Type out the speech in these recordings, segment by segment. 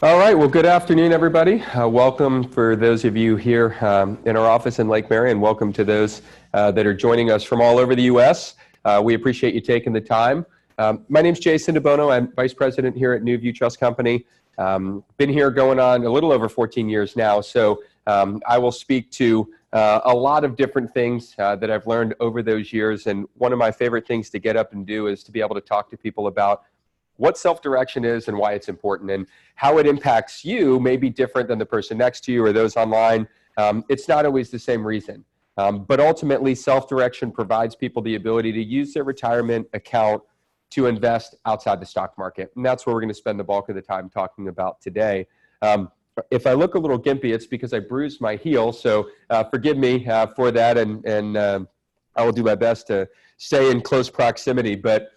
All right, well, good afternoon, everybody. Welcome for those of you here in our office in Lake Mary, and welcome to those that are joining us from all over the U.S. We appreciate you taking the time. My name's Jason DeBono. I'm Vice President here at New View Trust Company. Been here going on a little over 14 years now, so I will speak to a lot of different things that I've learned over those years, and one of my favorite things to get up and do is to be able to talk to people about what self-direction is and why it's important, and how it impacts you may be different than the person next to you or those online. It's not always the same reason. But ultimately, self-direction provides people the ability to use their retirement account to invest outside the stock market. And that's what we're going to spend the bulk of the time talking about today. If I look a little gimpy, it's because I bruised my heel. So forgive me for that. And I will do my best to stay in close proximity. But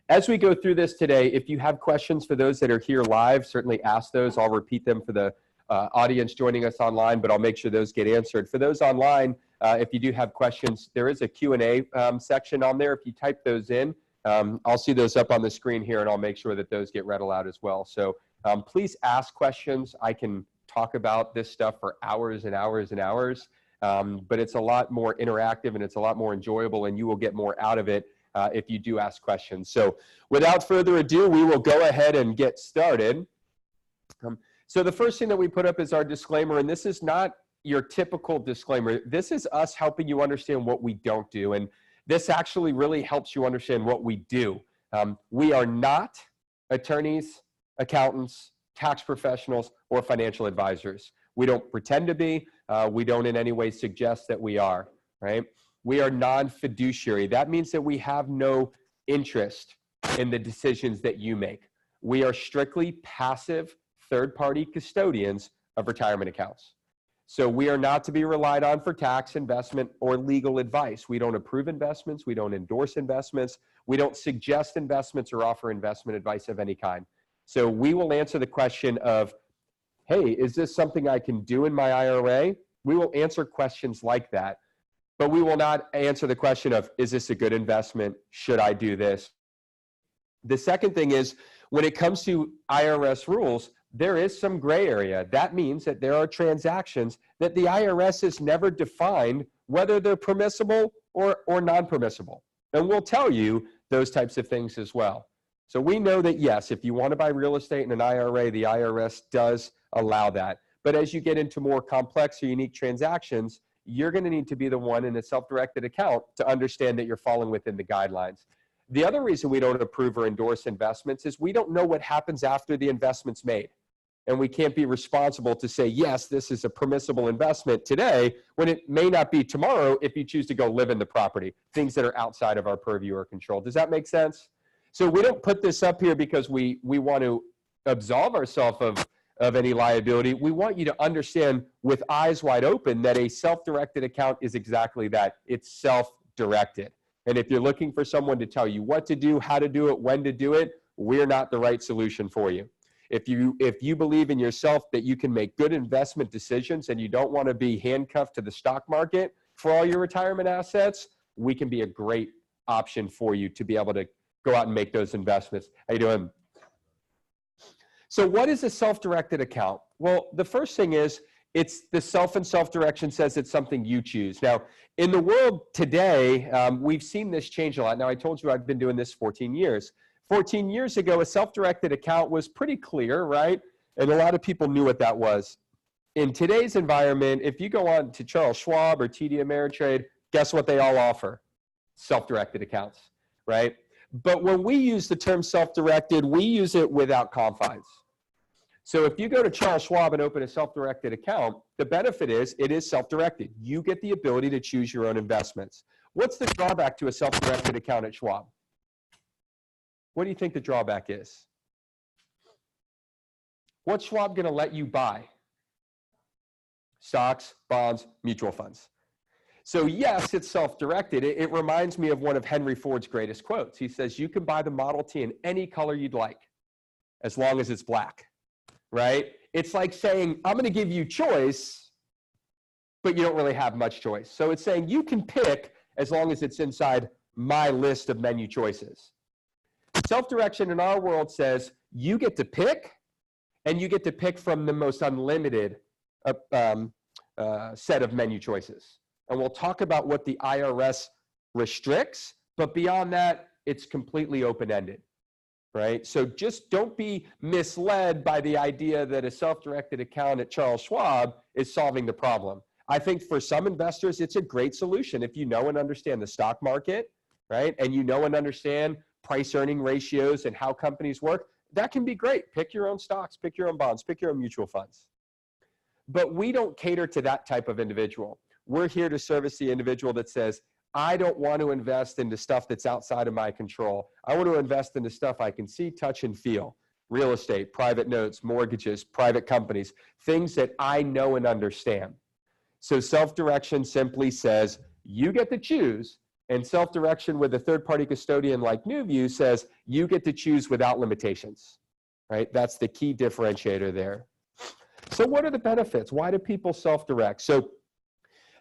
as we go through this today, if you have questions for those that are here live, certainly ask those. I'll repeat them for the audience joining us online, but I'll make sure those get answered. For those online, if you do have questions, there is a Q&A section on there. If you type those in, I'll see those up on the screen here, and I'll make sure that those get read aloud as well. So please ask questions. I can talk about this stuff for hours and hours and hours, but it's a lot more interactive and it's a lot more enjoyable, and you will get more out of it if you do ask questions. So without further ado, we will go ahead and get started. So the first thing that we put up is our disclaimer, and this is not your typical disclaimer. This is us helping you understand what we don't do, and this actually really helps you understand what we do. We are not attorneys, accountants, tax professionals, or financial advisors. We don't pretend to be. We don't in any way suggest that we are, right? We are non-fiduciary. That means that we have no interest in the decisions that you make. We are strictly passive third-party custodians of retirement accounts. So we are not to be relied on for tax, investment, or legal advice. We don't approve investments. We don't endorse investments. We don't suggest investments or offer investment advice of any kind. So we will answer the question of, hey, is this something I can do in my IRA? We will answer questions like that. But we will not answer the question of, is this a good investment? Should I do this? The second thing is, when it comes to IRS rules, there is some gray area. That means that there are transactions that the IRS has never defined whether they're permissible or non-permissible. And we'll tell you those types of things as well. So we know that, yes, if you want to buy real estate in an IRA, the IRS does allow that. But as you get into more complex or unique transactions, you're going to need to be the one in a self-directed account to understand that you're falling within the guidelines. The other reason we don't approve or endorse investments is we don't know what happens after the investment's made. And we can't be responsible to say, yes, this is a permissible investment today, when it may not be tomorrow if you choose to go live in the property, things that are outside of our purview or control. Does that make sense? So we don't put this up here because we want to absolve ourselves of any liability. We want you to understand with eyes wide open that a self-directed account is exactly that. It's self-directed. And if you're looking for someone to tell you what to do, how to do it, when to do it, we're not the right solution for you. If you believe in yourself that you can make good investment decisions and you don't want to be handcuffed to the stock market for all your retirement assets, we can be a great option for you to be able to go out and make those investments. How you doing? So what is a self-directed account? Well, the first thing is, it's the self and self-direction says it's something you choose. Now, in the world today, we've seen this change a lot. Now, I told you I've been doing this 14 years. 14 years ago, a self-directed account was pretty clear, right? And a lot of people knew what that was. In today's environment, if you go on to Charles Schwab or TD Ameritrade, guess what they all offer? Self-directed accounts, right? But when we use the term self-directed, we use it without confines. So if you go to Charles Schwab and open a self-directed account, the benefit is it is self-directed. You get the ability to choose your own investments. What's the drawback to a self-directed account at Schwab? What do you think the drawback is? What's Schwab going to let you buy? Stocks, bonds, mutual funds. So yes, it's self-directed. It reminds me of one of Henry Ford's greatest quotes. He says, you can buy the Model T in any color you'd like, as long as it's black, right? It's like saying, I'm going to give you choice, but you don't really have much choice. So it's saying you can pick as long as it's inside my list of menu choices. Self-direction in our world says you get to pick and you get to pick from the most unlimited set of menu choices. And we'll talk about what the IRS restricts, but beyond that, it's completely open-ended, right? So just don't be misled by the idea that a self-directed account at Charles Schwab is solving the problem. I think for some investors, it's a great solution if you know and understand the stock market, right? And you know and understand price-earning ratios and how companies work. That can be great. Pick your own stocks, pick your own bonds, pick your own mutual funds. But we don't cater to that type of individual. We're here to service the individual that says, I don't want to invest into stuff that's outside of my control. I want to invest into stuff I can see, touch, and feel. Real estate, private notes, mortgages, private companies, things that I know and understand. So self-direction simply says, you get to choose, and self-direction with a third-party custodian like NewView says, you get to choose without limitations, right? That's the key differentiator there. So what are the benefits? Why do people self-direct? So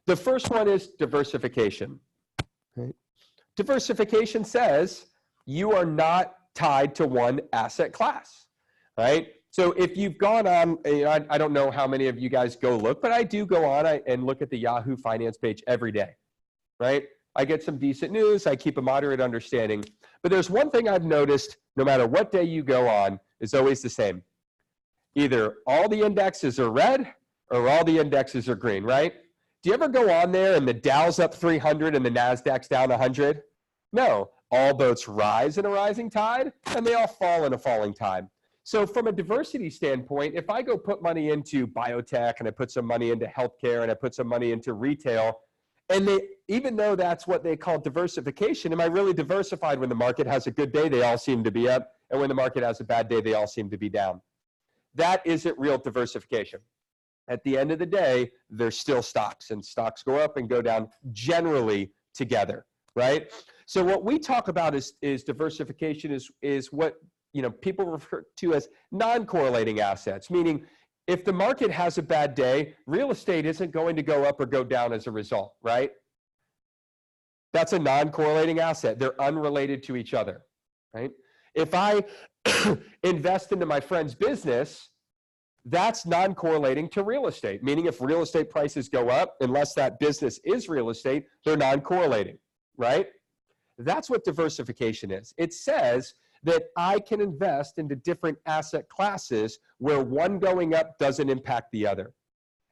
the first one is diversification. Right? Diversification says you are not tied to one asset class, right? So if you've gone on, I don't know how many of you guys go look, but I do go on and look at the Yahoo Finance page every day, right? I get some decent news. I keep a moderate understanding. But there's one thing I've noticed, no matter what day you go on, is always the same. Either all the indexes are red or all the indexes are green, right? Do you ever go on there and the Dow's up 300 and the NASDAQ's down 100? No, all boats rise in a rising tide and they all fall in a falling tide. So from a diversity standpoint, if I go put money into biotech and I put some money into healthcare and I put some money into retail, and even though that's what they call diversification, am I really diversified? When the market has a good day, they all seem to be up, and when the market has a bad day, they all seem to be down. That isn't real diversification. At the end of the day, they're still stocks, and stocks go up and go down generally together, right? So what we talk about is diversification is what people refer to as non-correlating assets, meaning if the market has a bad day, real estate isn't going to go up or go down as a result, right? That's a non-correlating asset. They're unrelated to each other, right? If I invest into my friend's business, that's non-correlating to real estate, meaning if real estate prices go up, unless that business is real estate, they're non-correlating, right? That's what diversification is. It says that I can invest into different asset classes where one going up doesn't impact the other.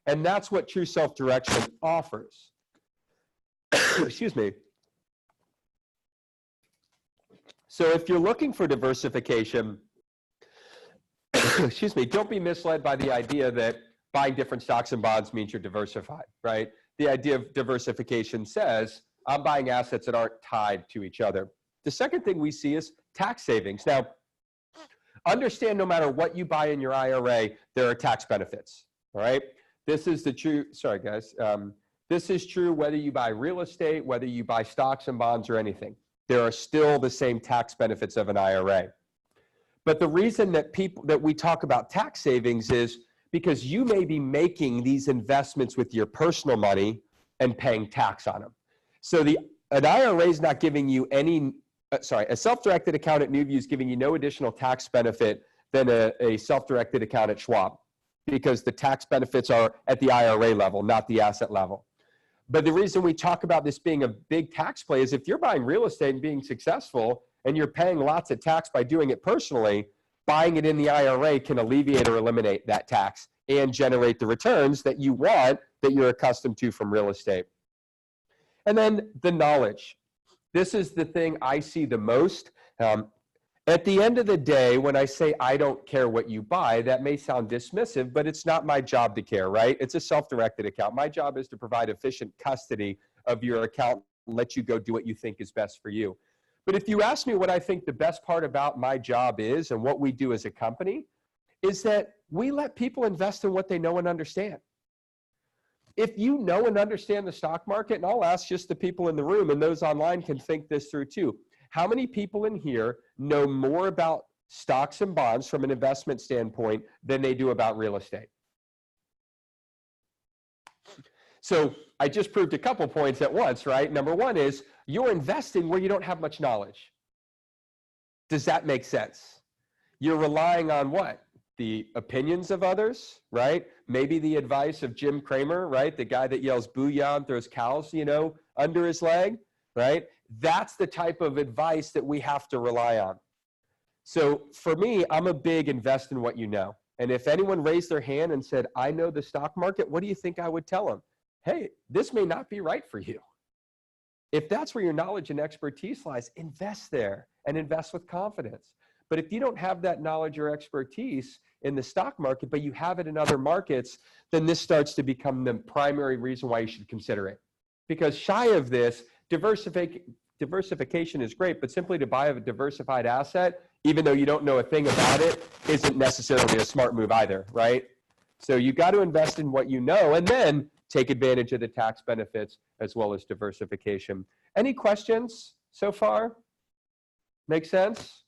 And that's what true self-direction offers. Excuse me. So if you're looking for diversification, excuse me, don't be misled by the idea that buying different stocks and bonds means you're diversified, right? The idea of diversification says, I'm buying assets that aren't tied to each other. The second thing we see is tax savings. Now, understand no matter what you buy in your IRA, there are tax benefits, all right? This is the true, sorry guys, this is true whether you buy real estate, whether you buy stocks and bonds or anything. There are still the same tax benefits of an IRA. But the reason that we talk about tax savings is because you may be making these investments with your personal money and paying tax on them. So an IRA is not giving you any, a self-directed account at NewView is giving you no additional tax benefit than a self-directed account at Schwab, because the tax benefits are at the IRA level, not the asset level. But the reason we talk about this being a big tax play is if you're buying real estate and being successful and you're paying lots of tax by doing it personally, buying it in the IRA can alleviate or eliminate that tax and generate the returns that you want, that you're accustomed to from real estate. And then the knowledge. This is the thing I see the most. At the end of the day, when I say I don't care what you buy, that may sound dismissive, but it's not my job to care, right? It's a self-directed account. My job is to provide efficient custody of your account and let you go do what you think is best for you. But if you ask me what I think the best part about my job is and what we do as a company, is that we let people invest in what they know and understand. If you know and understand the stock market, and I'll ask just the people in the room, and those online can think this through too. How many people in here know more about stocks and bonds from an investment standpoint than they do about real estate? So I just proved a couple points at once, right? Number one is you're investing where you don't have much knowledge. Does that make sense? You're relying on what? the opinions of others, right? Maybe the advice of Jim Cramer, right? The guy that yells booyah and throws cows, under his leg, right? That's the type of advice that we have to rely on. So for me, I'm a big invest in what you know. And if anyone raised their hand and said, I know the stock market, what do you think I would tell them? Hey, this may not be right for you. If that's where your knowledge and expertise lies, invest there and invest with confidence. But if you don't have that knowledge or expertise in the stock market, but you have it in other markets, then this starts to become the primary reason why you should consider it. Because shy of this, diversification is great, but simply to buy a diversified asset, even though you don't know a thing about it, isn't necessarily a smart move either, right? So you got to invest in what you know and then take advantage of the tax benefits as well as diversification. Any questions so far? Make sense?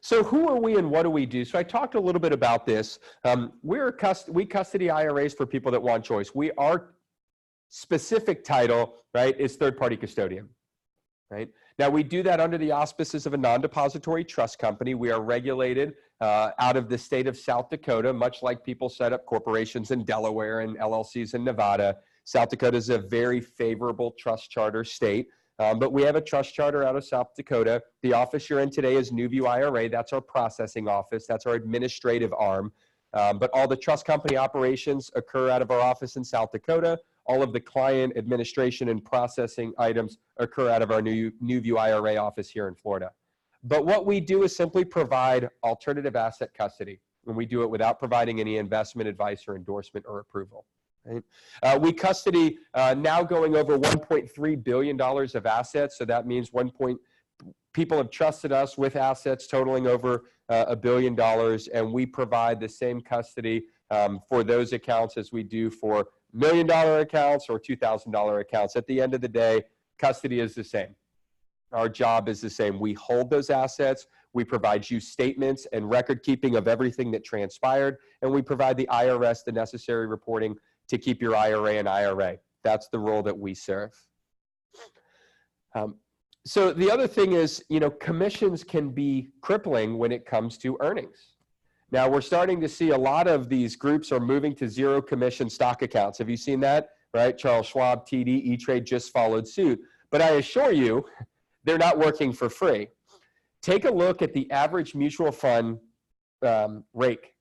So who are we and what do we do? So I talked a little bit about this. We custody IRAs for people that want choice. Our specific title, right, is third-party custodian, right? Now we do that under the auspices of a non-depository trust company. We are regulated out of the state of South Dakota, much like people set up corporations in Delaware and LLCs in Nevada. South Dakota is a very favorable trust charter state. But we have a trust charter out of South Dakota. The office you're in today is Newview IRA. That's our processing office. That's our administrative arm. But all the trust company operations occur out of our office in South Dakota. All of the client administration and processing items occur out of our Newview IRA office here in Florida. But what we do is simply provide alternative asset custody, and we do it without providing any investment advice or endorsement or approval. Right? We custody now going over $1.3 billion of assets. So that means people have trusted us with assets totaling over $1 billion, and we provide the same custody for those accounts as we do for $1 million accounts or $2,000 accounts. At the end of the day, custody is the same. Our job is the same. We hold those assets. We provide you statements and record keeping of everything that transpired, and we provide the IRS the necessary reporting to keep your IRA an IRA. That's the role that we serve. So the other thing is, commissions can be crippling when it comes to earnings. Now we're starting to see a lot of these groups are moving to zero commission stock accounts. Have you seen that? Right? Charles Schwab, TD, E-Trade just followed suit. But I assure you, they're not working for free. Take a look at the average mutual fund rake.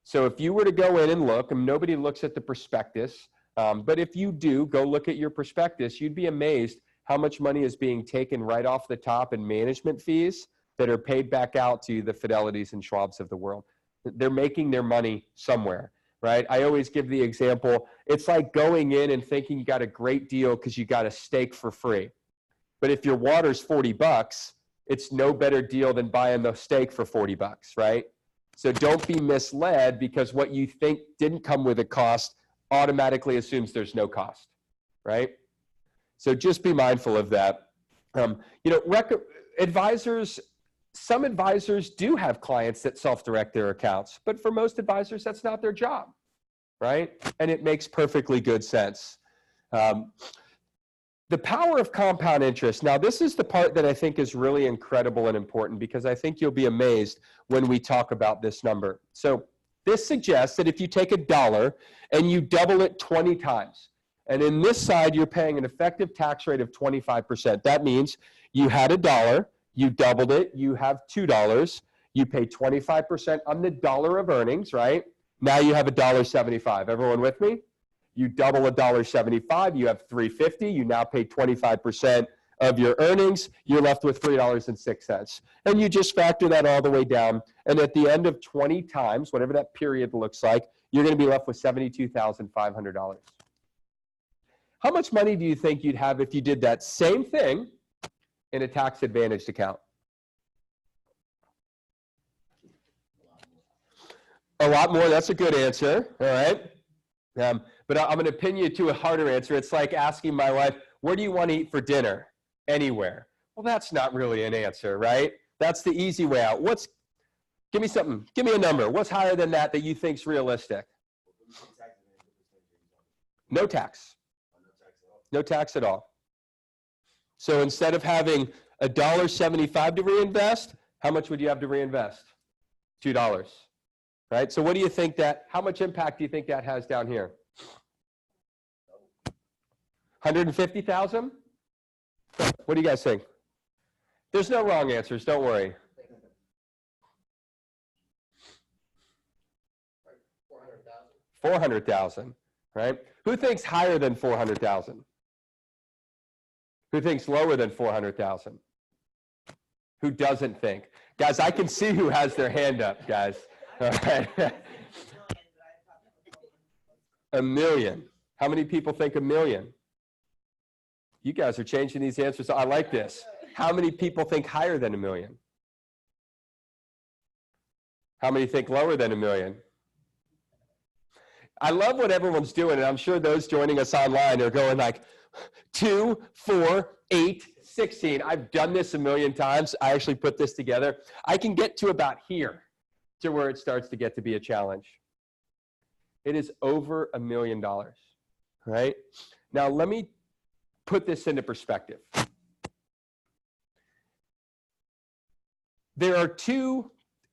So if you were to go in and look, and nobody looks at the prospectus, but if you do, go look at your prospectus, you'd be amazed how much money is being taken right off the top in management fees that are paid back out to the Fidelities and Schwabs of the world. They're making their money somewhere, right? I always give the example, it's like going in and thinking you got a great deal because you got a steak for free. But if your water's $40, it's no better deal than buying the steak for $40, right? So don't be misled because what you think didn't come with a cost automatically assumes there's no cost, right? So just be mindful of that. Some advisors do have clients that self-direct their accounts, but for most advisors, that's not their job, right? And it makes perfectly good sense. The power of compound interest. Now, this is the part that I think is really incredible and important because I think you'll be amazed when we talk about this number. So this suggests that if you take $1 and you double it 20 times, and in this side, you're paying an effective tax rate of 25%. That means you had $1, you doubled it, you have $2, you pay 25% on the dollar of earnings, right? Now you have $1.75. Everyone with me? You double $1.75, you have $3.50. You now pay 25% of your earnings. You're left with $3.06. And you just factor that all the way down. And at the end of 20 times, whatever that period looks like, you're going to be left with $72,500. How much money do you think you'd have if you did that same thing in a tax-advantaged account? A lot more. That's a good answer. All right. But I'm going to pin you to a harder answer. It's like asking my wife, where do you want to eat for dinner? Anywhere. Well, that's not really an answer, right? That's the easy way out. Give me something. Give me a number. What's higher than that you think's realistic? No tax. No tax at all. So instead of having $1.75 to reinvest, how much would you have to reinvest? $2, right? So what do you think how much impact do you think that has down here? 150,000? What do you guys think? There's no wrong answers, don't worry. 400,000, right? Who thinks higher than 400,000? Who thinks lower than 400,000? Who doesn't think? Guys, I can see who has their hand up, guys. All right. $1 million. How many people think $1 million? You guys are changing these answers. I like this. How many people think higher than $1 million? How many think lower than $1 million? I love what everyone's doing, and I'm sure those joining us online are going like 2, 4, 8, 16. I've done this a million times. I actually put this together. I can get to about here to where it starts to get to be a challenge. It is over $1 million, right? Now, let me put this into perspective. There are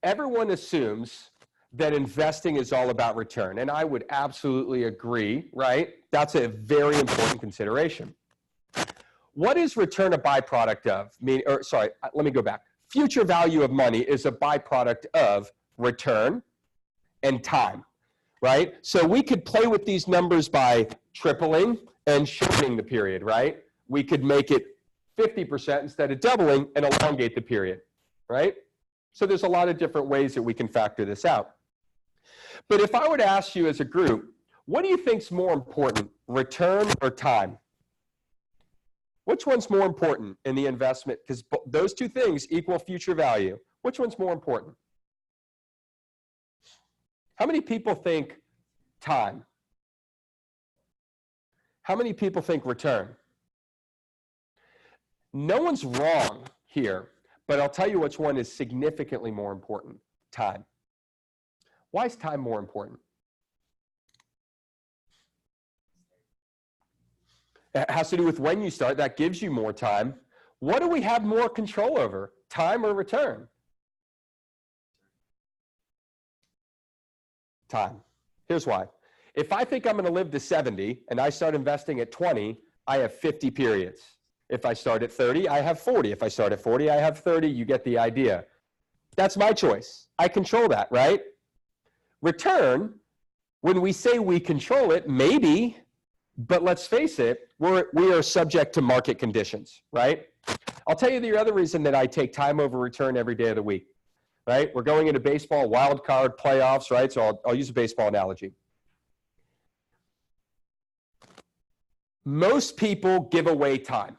everyone assumes that investing is all about return, and I would absolutely agree, right? That's a very important consideration. What is return a byproduct of? Let me go back. Future value of money is a byproduct of return and time, right? So we could play with these numbers by tripling and shortening the period, right? We could make it 50% instead of doubling and elongate the period, right? So there's a lot of different ways that we can factor this out. But if I were to ask you as a group, what do you think is more important, return or time? Which one's more important in the investment? Because those two things equal future value. Which one's more important? How many people think time? How many people think return? No one's wrong here, but I'll tell you which one is significantly more important, time. Why is time more important? It has to do with when you start. That gives you more time. What do we have more control over, time or return? Time. Here's why. If I think I'm going to live to 70 and I start investing at 20, I have 50 periods. If I start at 30, I have 40. If I start at 40, I have 30. You get the idea. That's my choice. I control that, right? Return, when we say we control it, maybe, but let's face it, we are subject to market conditions, right? I'll tell you the other reason that I take time over return every day of the week, right? We're going into baseball, wild card, playoffs, right? So I'll use a baseball analogy. Most people give away time,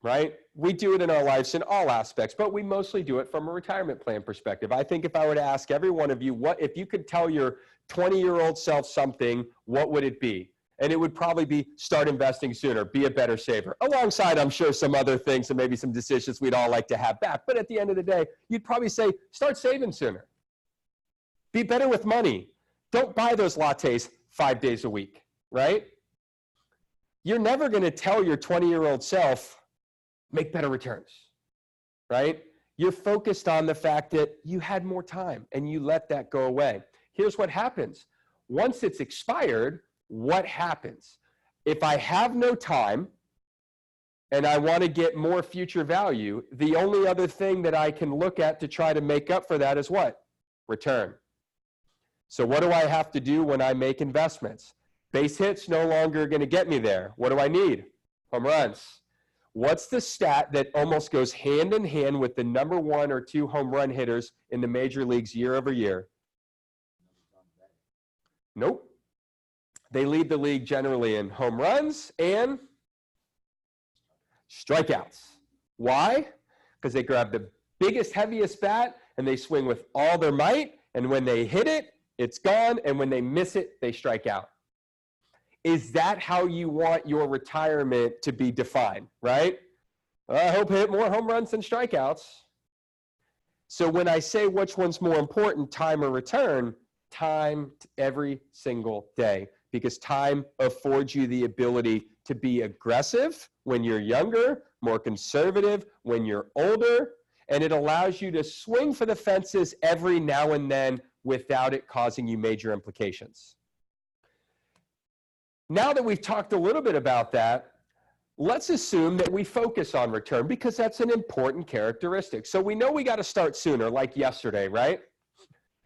right? We do it in our lives in all aspects, but we mostly do it from a retirement plan perspective. I think if I were to ask every one of you, what if you could tell your 20-year-old self something, what would it be? And it would probably be start investing sooner, be a better saver. Alongside, I'm sure, some other things and maybe some decisions we'd all like to have back. But at the end of the day, you'd probably say, start saving sooner. Be better with money. Don't buy those lattes 5 days a week, right? You're never going to tell your 20-year-old self, make better returns, right? You're focused on the fact that you had more time and you let that go away. Here's what happens. Once it's expired, what happens? If I have no time and I want to get more future value, the only other thing that I can look at to try to make up for that is what? Return. So what do I have to do when I make investments? Base hits no longer going to get me there. What do I need? Home runs. What's the stat that almost goes hand in hand with the number 1 or 2 home run hitters in the major leagues year over year? Nope. They lead the league generally in home runs and strikeouts. Why? Because they grab the biggest, heaviest bat and they swing with all their might, and when they hit it, it's gone, and when they miss it, they strike out. Is that how you want your retirement to be defined, right? I hope I hit more home runs than strikeouts. So when I say which one's more important, time or return, time every single day, because time affords you the ability to be aggressive when you're younger, more conservative when you're older, and it allows you to swing for the fences every now and then without it causing you major implications. Now that we've talked a little bit about that, let's assume that we focus on return because that's an important characteristic. So we know we got to start sooner, like yesterday, right?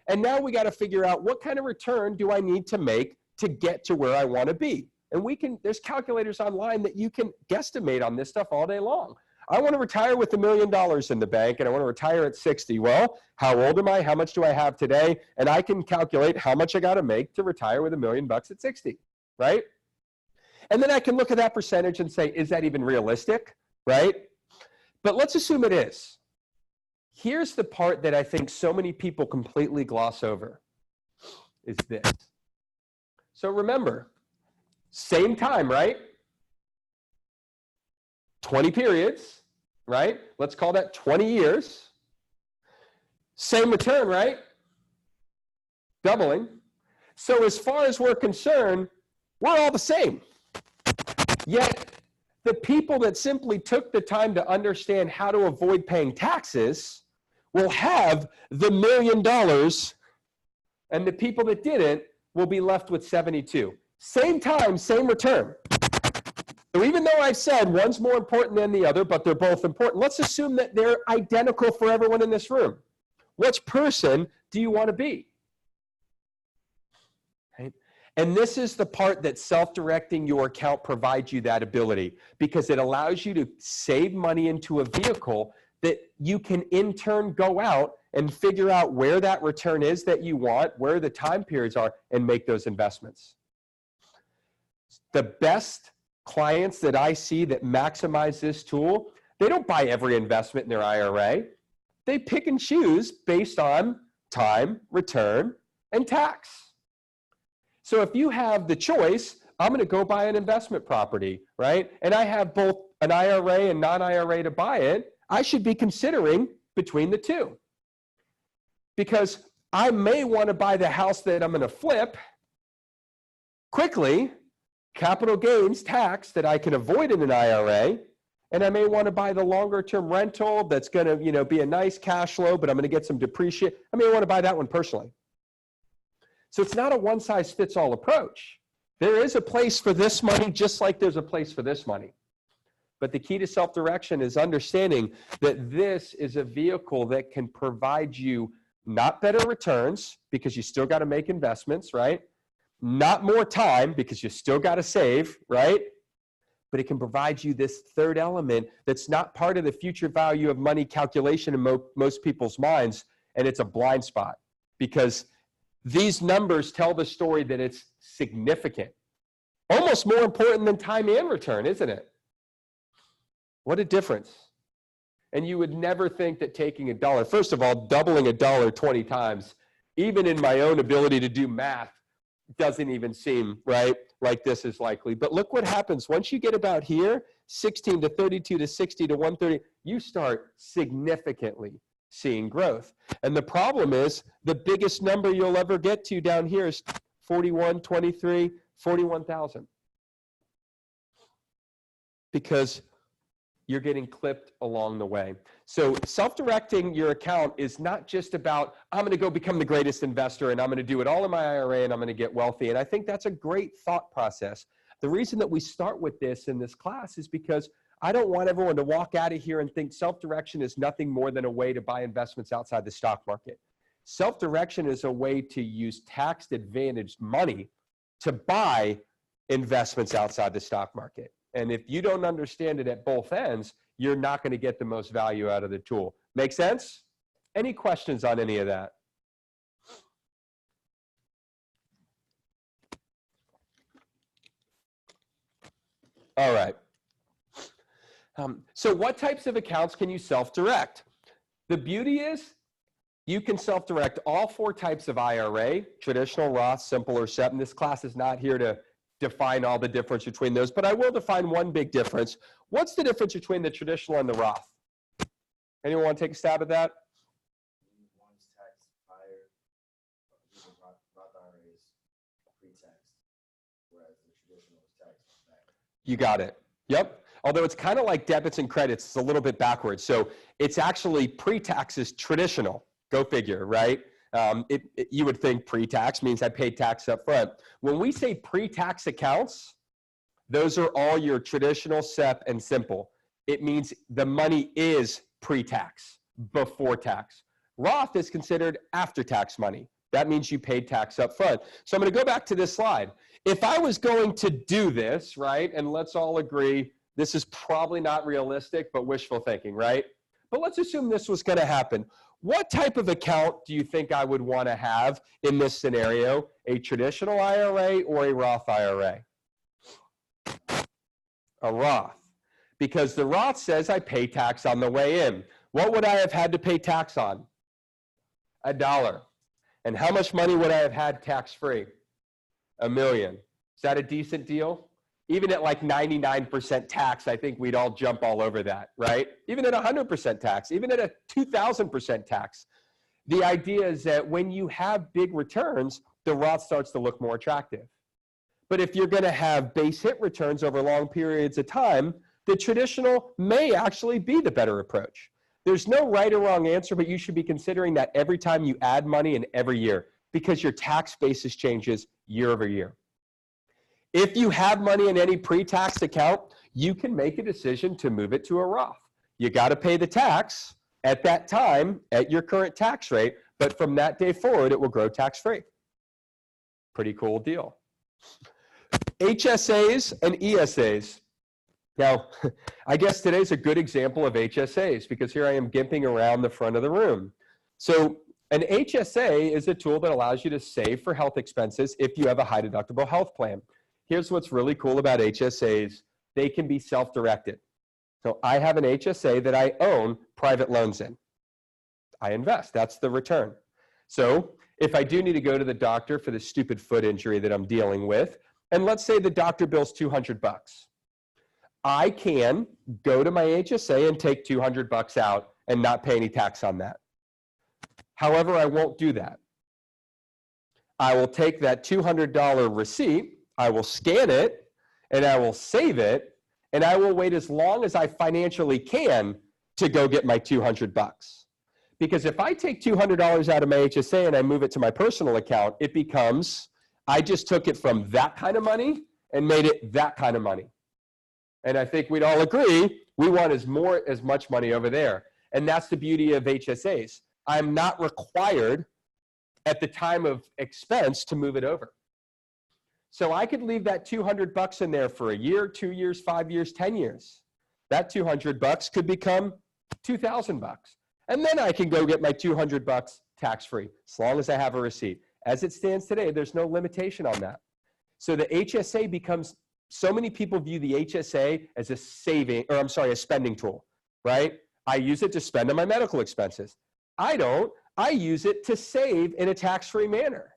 And now we got to figure out what kind of return do I need to make to get to where I want to be. And there's calculators online that you can guesstimate on this stuff all day long. I want to retire with $1 million in the bank and I want to retire at 60. Well, how old am I? How much do I have today? And I can calculate how much I got to make to retire with $1 million at 60, right? And then I can look at that percentage and say, is that even realistic, right? But let's assume it is. Here's the part that I think so many people completely gloss over, is this. So remember, same time, right? 20 periods, right? Let's call that 20 years. Same return, right? Doubling. So as far as we're concerned, we're all the same. Yet, the people that simply took the time to understand how to avoid paying taxes will have the $1 million, and the people that didn't will be left with 72. Same time, same return. So even though I've said one's more important than the other, but they're both important, let's assume that they're identical for everyone in this room. Which person do you want to be? Right? And this is the part that self-directing your account provides you that ability, because it allows you to save money into a vehicle that you can in turn go out and figure out where that return is that you want, where the time periods are, and make those investments. The best clients that I see that maximize this tool, they don't buy every investment in their IRA. They pick and choose based on time, return, and tax. So if you have the choice, I'm going to go buy an investment property, right? And I have both an IRA and non-IRA to buy it, I should be considering between the two. Because I may want to buy the house that I'm going to flip quickly, capital gains tax that I can avoid in an IRA, and I may want to buy the longer term rental that's going to, be a nice cash flow, but I'm going to get some depreciation. I may want to buy that one personally. So it's not a one size fits all approach. There is a place for this money just like there's a place for this money. But the key to self-direction is understanding that this is a vehicle that can provide you not better returns because you still got to make investments, right? Not more time because you still got to save, right? But it can provide you this third element that's not part of the future value of money calculation in most people's minds, and it's a blind spot because these numbers tell the story that it's significant. Almost more important than time and return, isn't it? What a difference. And you would never think that taking a dollar, first of all, doubling a dollar 20 times, even in my own ability to do math, doesn't even seem right like this is likely. But look what happens once you get about here, 16 to 32 to 60 to 130, you start significantly seeing growth. And the problem is the biggest number you'll ever get to down here is 41, 23, 41,000. Because you're getting clipped along the way. So self-directing your account is not just about, I'm going to go become the greatest investor and I'm going to do it all in my IRA and I'm going to get wealthy. And I think that's a great thought process. The reason that we start with this in this class is because I don't want everyone to walk out of here and think self-direction is nothing more than a way to buy investments outside the stock market. Self-direction is a way to use tax-advantaged money to buy investments outside the stock market. And if you don't understand it at both ends, you're not going to get the most value out of the tool. Make sense? Any questions on any of that? All right. So what types of accounts can you self-direct? The beauty is you can self-direct all four types of IRA, traditional, Roth, simple, or SEP. And this class is not here to define all the difference between those, but I will define one big difference. What's the difference between the traditional and the Roth? Anyone want to take a stab at that? One's taxed higher, Roth IRA is pre-taxed, whereas the traditional is taxed back. You got it. Yep. Although it's kind of like debits and credits, it's a little bit backwards. So it's actually pre-tax is traditional. Go figure, right? You would think pre-tax means I paid tax up front. When we say pre-tax accounts, those are all your traditional SEP and simple. It means the money is pre-tax, before tax. Roth is considered after-tax money. That means you paid tax up front. So I'm going to go back to this slide. If I was going to do this, right, and let's all agree, this is probably not realistic, but wishful thinking, right? But let's assume this was going to happen. What type of account do you think I would want to have in this scenario? A traditional IRA or a Roth IRA? A Roth. Because the Roth says I pay tax on the way in. What would I have had to pay tax on? $1. And how much money would I have had tax-free? $1 million. Is that a decent deal? Even at like 99% tax, I think we'd all jump all over that, right? Even at 100% tax, even at a 2,000% tax. The idea is that when you have big returns, the Roth starts to look more attractive. But if you're going to have base hit returns over long periods of time, the traditional may actually be the better approach. There's no right or wrong answer, but you should be considering that every time you add money and every year, because your tax basis changes year over year. If you have money in any pre-tax account, you can make a decision to move it to a Roth. You got to pay the tax at that time at your current tax rate, but from that day forward, it will grow tax-free. Pretty cool deal. HSAs and ESAs. Now, I guess today's a good example of HSAs because here I am gimping around the front of the room. So an HSA is a tool that allows you to save for health expenses if you have a high deductible health plan. Here's what's really cool about HSAs. They can be self-directed. So I have an HSA that I own private loans in. I invest. That's the return. So if I do need to go to the doctor for the stupid foot injury that I'm dealing with, and let's say the doctor bills $200, I can go to my HSA and take $200 out and not pay any tax on that. However, I won't do that. I will take that $200 receipt, I will scan it, and I will save it, and I will wait as long as I financially can to go get my $200. Because if I take $200 out of my HSA and I move it to my personal account, it becomes, I just took it from that kind of money and made it that kind of money. And I think we'd all agree, we want as much money over there. And that's the beauty of HSAs. I'm not required at the time of expense to move it over. So I could leave that $200 in there for a year, 2 years, 5 years, 10 years. That $200 could become $2,000. And then I can go get my $200 tax-free, as long as I have a receipt. As it stands today, there's no limitation on that. So the HSA becomes, so many people view the HSA as a spending tool, right? I use it to spend on my medical expenses. I don't. I use it to save in a tax-free manner.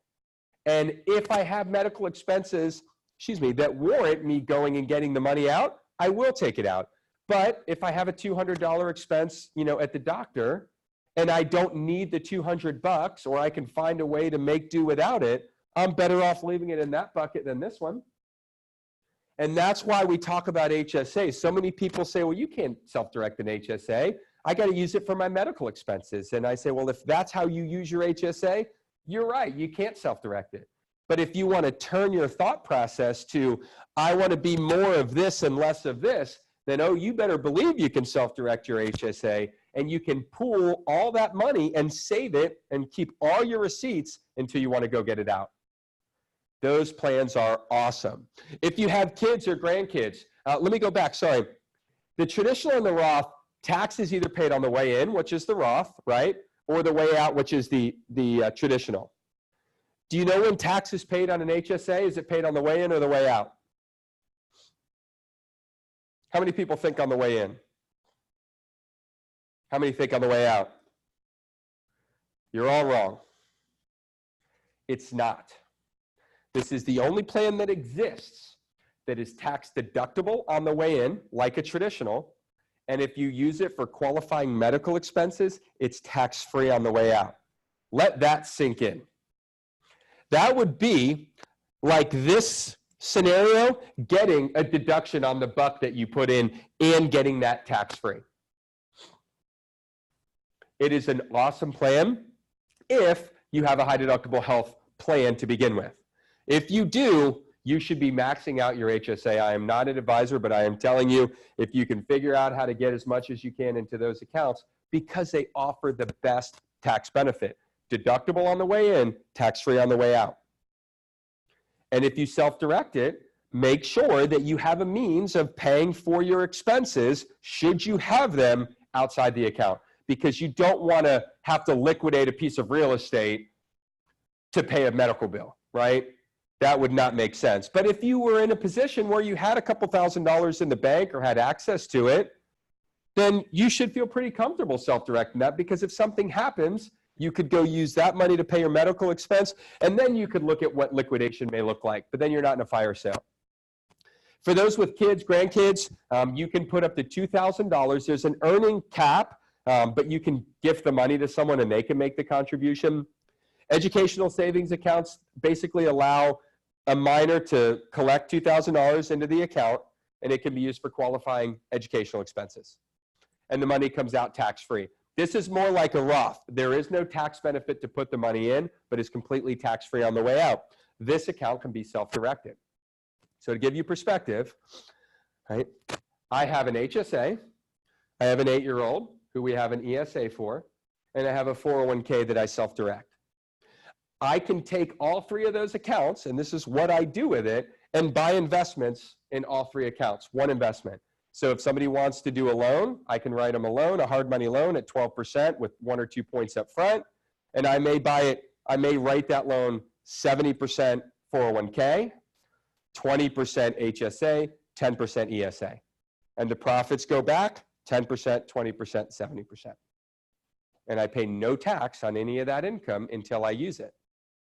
And if I have medical expenses, that warrant me going and getting the money out, I will take it out. But if I have a $200 expense, at the doctor, and I don't need the $200, or I can find a way to make do without it, I'm better off leaving it in that bucket than this one. And that's why we talk about HSA. So many people say, well, you can't self-direct an HSA. I got to use it for my medical expenses. And I say, well, if that's how you use your HSA, you're right. You can't self-direct it. But if you want to turn your thought process to, I want to be more of this and less of this, then, oh, you better believe you can self-direct your HSA, and you can pool all that money and save it and keep all your receipts until you want to go get it out. Those plans are awesome. If you have kids or grandkids, let me go back, sorry. The traditional and the Roth, tax is either paid on the way in, which is the Roth, right? Or the way out, which is the traditional. Do you know when tax is paid on an HSA? Is it paid on the way in or the way out? How many people think on the way in? How many think on the way out? You're all wrong. It's not. This is the only plan that exists that is tax deductible on the way in, like a traditional. And if you use it for qualifying medical expenses, it's tax-free on the way out. Let that sink in. That would be like this scenario, getting a deduction on the buck that you put in and getting that tax-free. It is an awesome plan if you have a high deductible health plan to begin with. If you do, you should be maxing out your HSA. I am not an advisor, but I am telling you, if you can figure out how to get as much as you can into those accounts, because they offer the best tax benefit. Deductible on the way in, tax-free on the way out. And if you self-direct it, make sure that you have a means of paying for your expenses should you have them outside the account, because you don't want to have to liquidate a piece of real estate to pay a medical bill, right? That would not make sense. But if you were in a position where you had a couple $1,000s in the bank or had access to it, then you should feel pretty comfortable self-directing that, because if something happens, you could go use that money to pay your medical expense, and then you could look at what liquidation may look like, but then you're not in a fire sale. For those with kids, grandkids, you can put up to $2,000. There's an earning cap, but you can gift the money to someone and they can make the contribution. Educational savings accounts basically allow a minor to collect $2,000 into the account, and it can be used for qualifying educational expenses. And the money comes out tax-free. This is more like a Roth. There is no tax benefit to put the money in, but it's completely tax-free on the way out. This account can be self-directed. So to give you perspective, right, I have an HSA, I have an 8-year-old who we have an ESA for, and I have a 401k that I self-direct. I can take all three of those accounts, and this is what I do with it, and buy investments in all three accounts, one investment. So if somebody wants to do a loan, I can write them a loan, a hard money loan at 12% with 1 or 2 points up front, and I may buy it, I may write that loan 70% 401k, 20% HSA, 10% ESA. And the profits go back 10%, 20%, 70%. And I pay no tax on any of that income until I use it.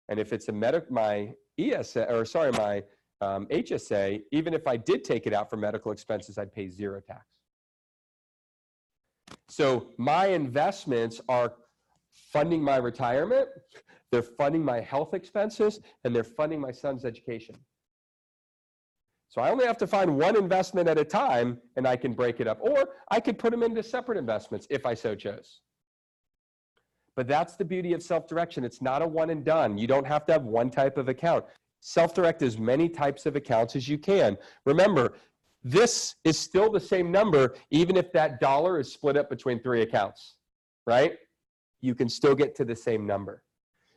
And if it's my ESA, or sorry, my HSA, even if I did take it out for medical expenses, I'd pay 0 tax. So my investments are funding my retirement, they're funding my health expenses, and they're funding my son's education. So I only have to find one investment at a time, and I can break it up. Or I could put them into separate investments if I so chose. But that's the beauty of self-direction. It's not a one and done. You don't have to have one type of account. Self-direct as many types of accounts as you can. Remember, this is still the same number, even if that dollar is split up between 3 accounts, right? You can still get to the same number.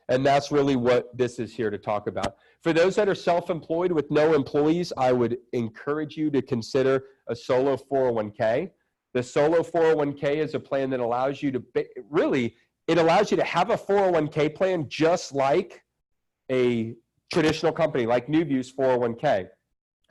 And that's really what this is here to talk about. For those that are self-employed with no employees, I would encourage you to consider a solo 401k. The solo 401k is a plan that allows you to, really, it allows you to have a 401k plan just like a traditional company, like NewView's 401k.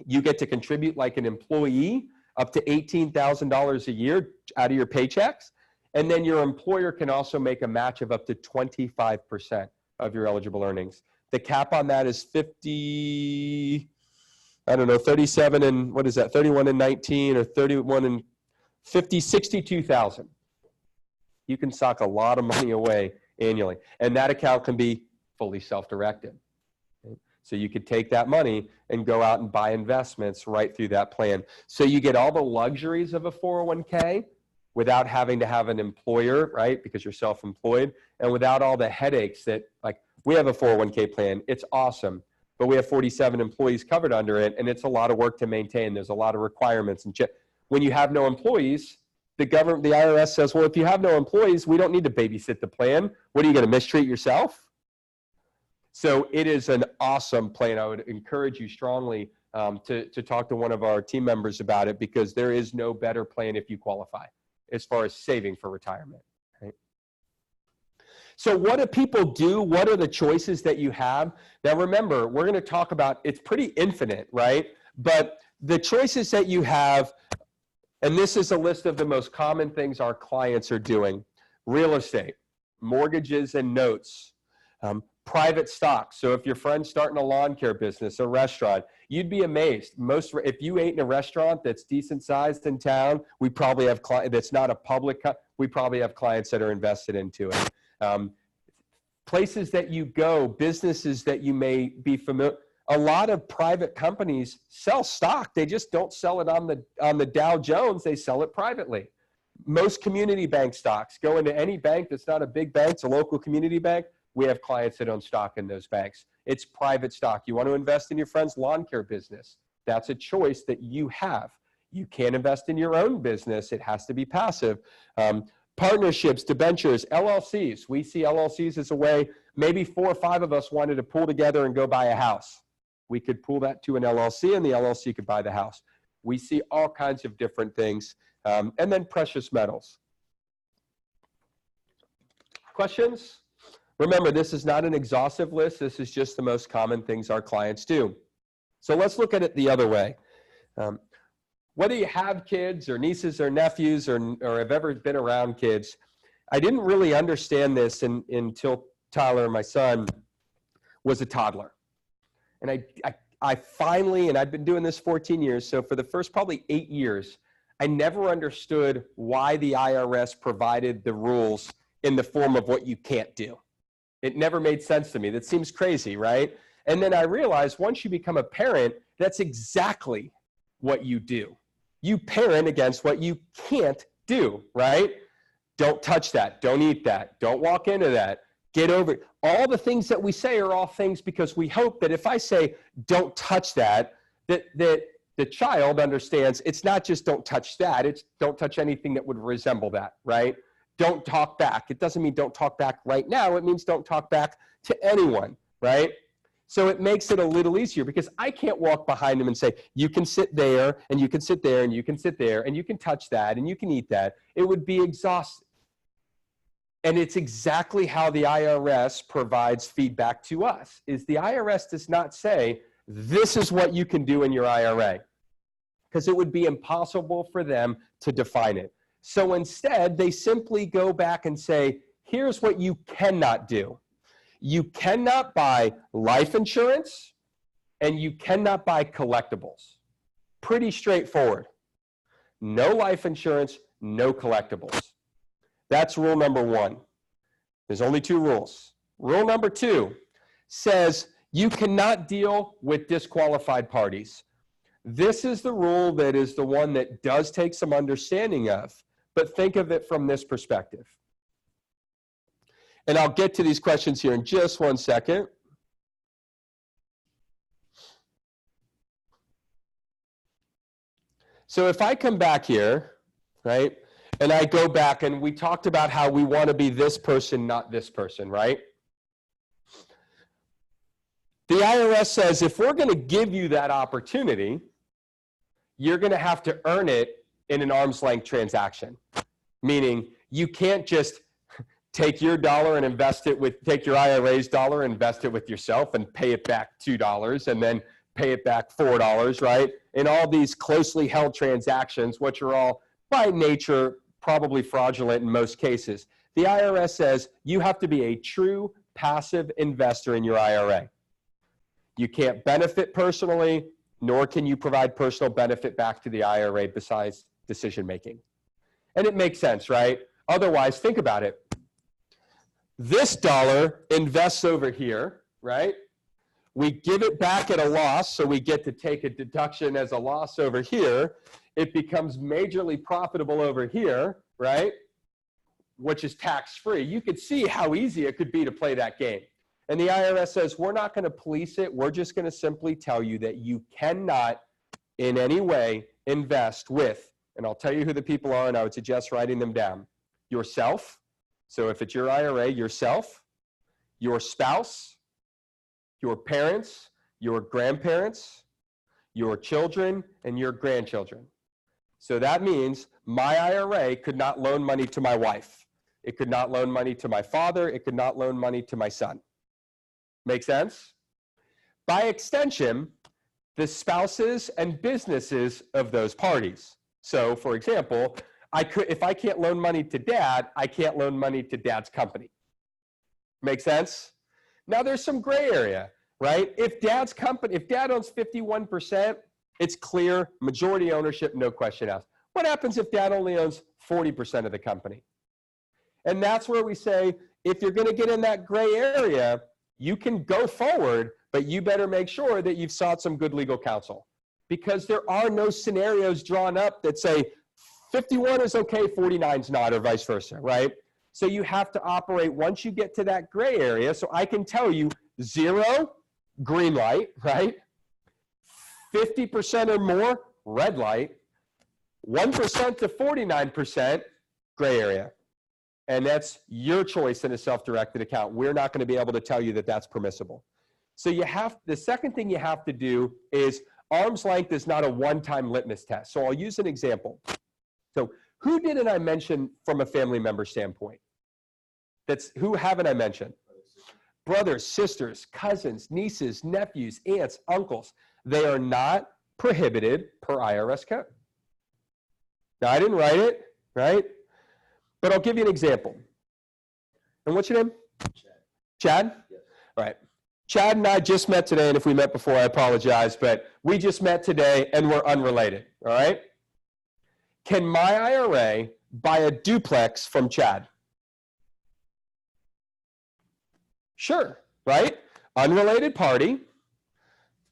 You get to contribute like an employee up to $18,000 a year out of your paychecks. And then your employer can also make a match of up to 25% of your eligible earnings. The cap on that is 50, I don't know, 37 and, what is that, 31 and 19 or 31 and 50, 62,000. You can sock a lot of money away annually. And that account can be fully self-directed. Okay? So you could take that money and go out and buy investments right through that plan. So you get all the luxuries of a 401k without having to have an employer, right? Because you're self-employed, and without all the headaches that, like, we have a 401k plan. It's awesome, but we have 47 employees covered under it, and it's a lot of work to maintain. There's a lot of requirements. And when you have no employees, the government, the IRS says, well, if you have no employees, we don't need to babysit the plan. What, are you going to mistreat yourself? So it is an awesome plan. I would encourage you strongly to talk to one of our team members about it, because there is no better plan if you qualify as far as saving for retirement. Right? So what do people do? What are the choices that you have? Now remember, we're going to talk about, it's pretty infinite, right? But the choices that you have, and this is a list of the most common things our clients are doing: real estate, mortgages and notes, private stocks. So if your friend's starting a lawn care business, a restaurant, you'd be amazed. If you ate in a restaurant that's decent sized in town, we probably have clients, that's not a public, we probably have clients that are invested into it. Places that you go, businesses that you may be familiar, a lot of private companies sell stock. They just don't sell it on the Dow Jones. They sell it privately. Most community bank stocks, go into any bank that's not a big bank, it's a local community bank. We have clients that own stock in those banks. It's private stock. You want to invest in your friend's lawn care business. That's a choice that you have. You can't invest in your own business. It has to be passive. Partnerships, debentures, LLCs. We see LLCs as a way, maybe 4 or 5 of us wanted to pool together and go buy a house. We could pool that to an LLC and the LLC could buy the house. We see all kinds of different things. And then precious metals. Questions? Remember, this is not an exhaustive list. This is just the most common things our clients do. So let's look at it the other way. Whether you have kids or nieces or nephews or have ever been around kids, I didn't really understand this until Tyler, my son, was a toddler. And I finally, and I've been doing this 14 years, so for the first probably 8 years, I never understood why the IRS provided the rules in the form of what you can't do. It never made sense to me. That seems crazy, right? And then I realized once you become a parent, that's exactly what you do. You parent against what you can't do, right? Don't touch that. Don't eat that. Don't walk into that. Get over it. All the things that we say are all things because we hope that if I say, don't touch that, that the child understands it's not just don't touch that, it's don't touch anything that would resemble that, right? Don't talk back. It doesn't mean don't talk back right now. It means don't talk back to anyone, right? So it makes it a little easier because I can't walk behind him and say, you can sit there, and you can sit there, and you can sit there, and you can touch that, and you can eat that. It would be exhausting. And it's exactly how the IRS provides feedback to us, is the IRS does not say, this is what you can do in your IRA, because it would be impossible for them to define it. So instead, they simply go back and say, here's what you cannot do. You cannot buy life insurance, and you cannot buy collectibles. Pretty straightforward. No life insurance, no collectibles. That's rule number 1. There's only 2 rules. Rule number 2 says you cannot deal with disqualified parties. This is the rule that is the one that does take some understanding of, but think of it from this perspective. And I'll get to these questions here in just one second. So if I come back here, right, and I go back and we talked about how we want to be this person, not this person, right? The IRS says if we're going to give you that opportunity, you're going to have to earn it in an arm's length transaction. Meaning you can't just take your dollar and invest it with, take your IRA's dollar and invest it with yourself and pay it back $2 and then pay it back $4, right? In all these closely held transactions, which are all by nature probably fraudulent in most cases. The IRS says you have to be a true passive investor in your IRA. You can't benefit personally, nor can you provide personal benefit back to the IRA besides decision making. And it makes sense, right? Otherwise, think about it. This dollar invests over here, right? We give it back at a loss, so we get to take a deduction as a loss over here. It becomes majorly profitable over here, right? Which is tax-free. You could see how easy it could be to play that game. And the IRS says, we're not going to police it. We're just going to simply tell you that you cannot in any way invest with, and I'll tell you who the people are, and I would suggest writing them down. Yourself. So if it's your IRA, yourself, your spouse, your parents, your grandparents, your children, and your grandchildren. So that means my IRA could not loan money to my wife. It could not loan money to my father. It could not loan money to my son. Make sense? By extension, the spouses and businesses of those parties. So for example, if I can't loan money to dad, I can't loan money to dad's company. Make sense? Now there's some gray area, right? If dad owns 51%, it's clear, majority ownership, no question asked. What happens if dad only owns 40% of the company? And that's where we say, if you're going to get in that gray area, you can go forward, But you better make sure that you've sought some good legal counsel, because there are no scenarios drawn up that say 51 is okay, 49 is not, or vice versa, right? So you have to operate once you get to that gray area. So I can tell you 0, green light, right? 50% or more, red light. 1% to 49%, gray area. And that's your choice in a self-directed account. We're not going to be able to tell you that that's permissible. So the second thing you have to do is arm's length is not a one-time litmus test. So I'll use an example. So who didn't I mention from a family member standpoint? Who haven't I mentioned? Brothers, sisters, cousins, nieces, nephews, aunts, uncles. They are not prohibited per IRS code. Now, I didn't write it, right? But I'll give you an example. And what's your name? Chad? Yes. All right. Chad and I just met today, and if we met before, I apologize, but we just met today, and we're unrelated, all right? Can my IRA buy a duplex from Chad? Sure, right? Unrelated party.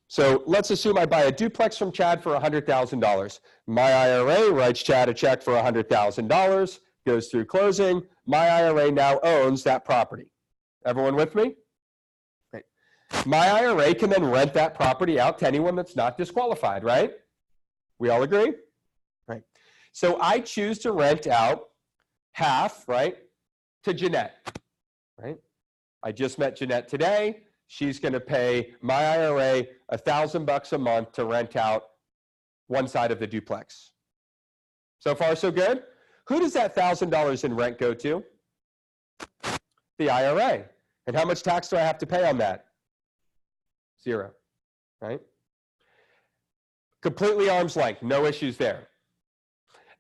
So let's assume I buy a duplex from Chad for $100,000. My IRA writes Chad a check for $100,000, goes through closing. My IRA now owns that property. Everyone with me? Great. My IRA can then rent that property out to anyone that's not disqualified, right? We all agree? Right. So I choose to rent out half, right, to Jeanette, right? I just met Jeanette today. She's going to pay my IRA $1,000 a month to rent out one side of the duplex. So far, so good? Who does that $1,000 in rent go to? The IRA. And how much tax do I have to pay on that? 0, right? Completely arm's length, no issues there.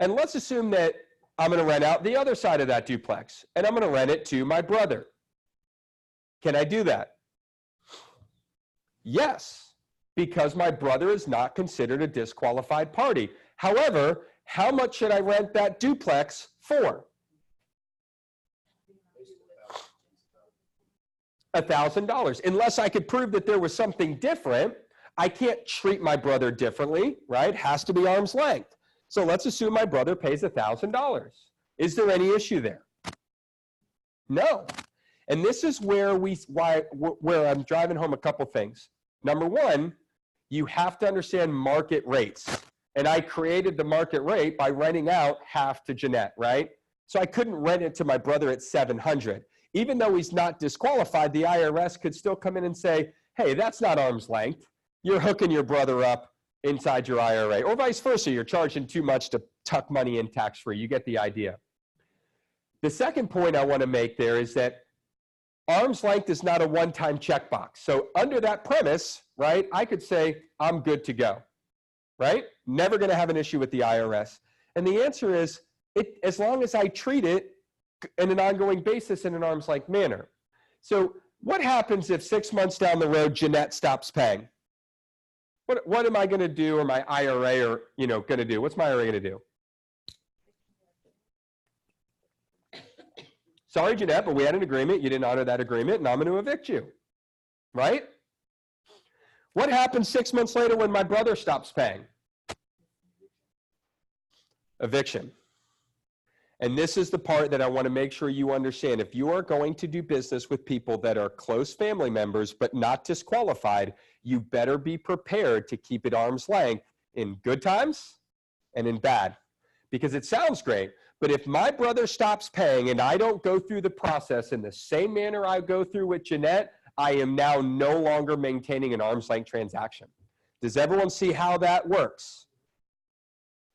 And let's assume that I'm going to rent out the other side of that duplex, and I'm going to rent it to my brother. Can I do that? Yes, because my brother is not considered a disqualified party. However, how much should I rent that duplex for? $1,000. Unless I could prove that there was something different, I can't treat my brother differently, right? Has to be arm's length. So let's assume my brother pays $1,000. Is there any issue there? No. And this is where I'm driving home a couple things. Number one, you have to understand market rates. And I created the market rate by renting out half to Jeanette, right? So I couldn't rent it to my brother at $700. Even though he's not disqualified, the IRS could still come in and say, hey, that's not arm's length. You're hooking your brother up inside your IRA. Or vice versa, you're charging too much to tuck money in tax-free. You get the idea. The second point I want to make there is that arm's length is not a one-time checkbox. So under that premise, right, I could say, I'm good to go, right? Never going to have an issue with the IRS. And the answer is, as long as I treat it in an ongoing basis in an arm's length manner. So what happens if 6 months down the road, Jeanette stops paying? What am I going to do, or my IRA going to do? What's my IRA going to do? Sorry, Jeanette, but we had an agreement. You didn't honor that agreement, and I'm going to evict you, right? What happens 6 months later when my brother stops paying? Eviction. And this is the part that I want to make sure you understand. If you are going to do business with people that are close family members but not disqualified, you better be prepared to keep it arm's length in good times and in bad. Because it sounds great, but if my brother stops paying and I don't go through the process in the same manner I go through with Jeanette, I am now no longer maintaining an arm's length transaction. Does everyone see how that works?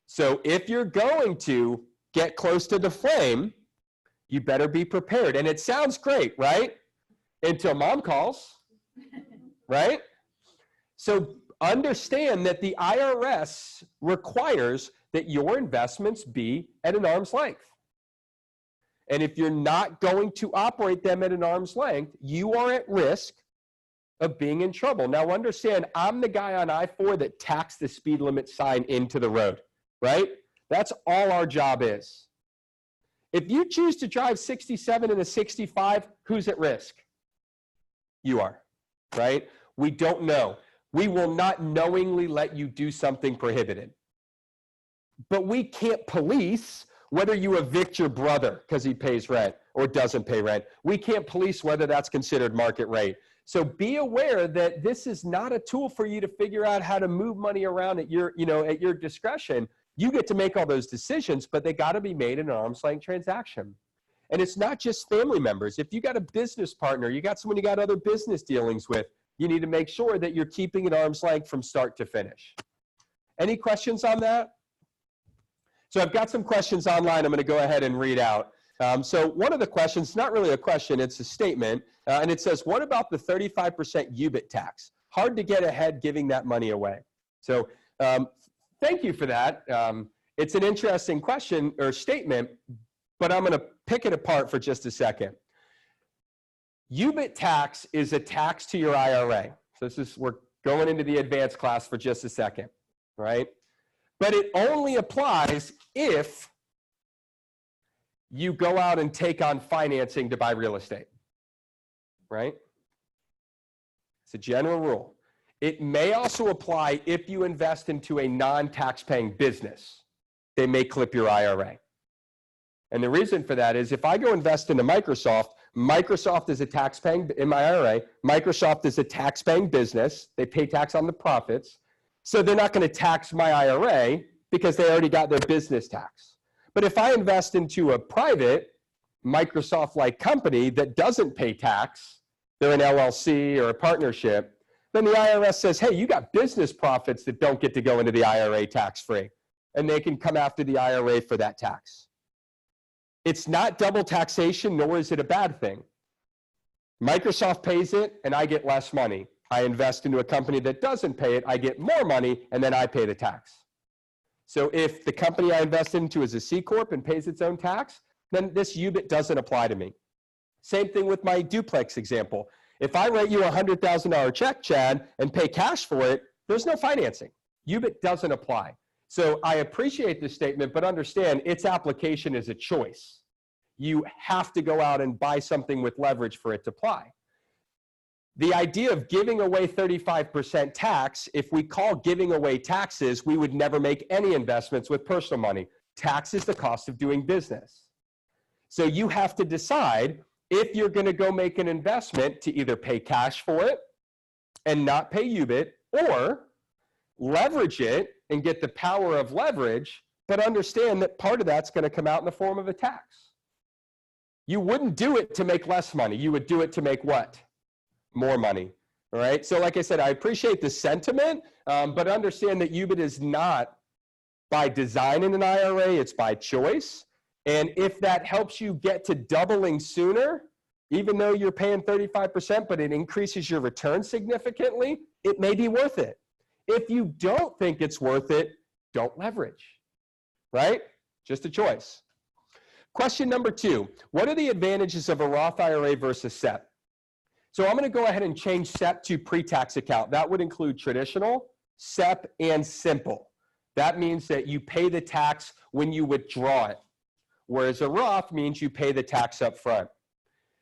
So if you're going to get close to the flame, you better be prepared. And it sounds great, right? Until mom calls, right? So understand that the IRS requires that your investments be at an arm's length. And if you're not going to operate them at an arm's length, you are at risk of being in trouble. Now understand, I'm the guy on I-4 that tacks the speed limit sign into the road, right? That's all our job is. If you choose to drive 67 and a 65, who's at risk? You are, right? We don't know. We will not knowingly let you do something prohibited. But we can't police whether you evict your brother because he pays rent or doesn't pay rent. We can't police whether that's considered market rate. So be aware that this is not a tool for you to figure out how to move money around at your, at your discretion. You get to make all those decisions, but they got to be made in an arm's length transaction. And it's not just family members. If you got a business partner, you got someone you got other business dealings with, you need to make sure that you're keeping it arm's length from start to finish. Any questions on that? So I've got some questions online I'm going to go ahead and read out. So one of the questions, not really a question, it's a statement, and it says, what about the 35% UBIT tax? Hard to get ahead giving that money away. So thank you for that. It's an interesting question or statement, but I'm going to pick it apart for just a second. UBIT tax is a tax to your IRA. So we're going into the advanced class for just a second, right? But it only applies if you go out and take on financing to buy real estate, right? It's a general rule. It may also apply if you invest into a non-tax-paying business. They may clip your IRA. And the reason for that is if I go invest into Microsoft, Microsoft is a tax-paying, in my IRA, Microsoft is a tax-paying business. They pay tax on the profits. So they're not going to tax my IRA because they already got their business tax. But if I invest into a private Microsoft-like company that doesn't pay tax, they're an LLC or a partnership, then the IRS says, hey, you got business profits that don't get to go into the IRA tax-free. And they can come after the IRA for that tax. It's not double taxation, nor is it a bad thing. Microsoft pays it, and I get less money. I invest into a company that doesn't pay it, I get more money, and then I pay the tax. So if the company I invest into is a C Corp and pays its own tax, then this UBIT doesn't apply to me. Same thing with my duplex example. If I write you a $100,000 check, Chad, and pay cash for it, there's no financing. UBIT doesn't apply. So I appreciate this statement, but understand its application is a choice. You have to go out and buy something with leverage for it to apply. The idea of giving away 35% tax, if we call giving away taxes, we would never make any investments with personal money. Tax is the cost of doing business. So you have to decide if you're going to go make an investment to either pay cash for it and not pay UBIT, or leverage it and get the power of leverage, but understand that part of that's going to come out in the form of a tax. You wouldn't do it to make less money. You would do it to make what? More money, all right? So like I said, I appreciate the sentiment, but understand that UBIT is not by design in an IRA, it's by choice. And if that helps you get to doubling sooner, even though you're paying 35%, but it increases your return significantly, it may be worth it. If you don't think it's worth it, don't leverage, right? Just a choice. Question number 2, what are the advantages of a Roth IRA versus SEP? So I'm going to go ahead and change SEP to pre-tax account. That would include traditional, SEP, and simple. That means that you pay the tax when you withdraw it, whereas a Roth means you pay the tax up front.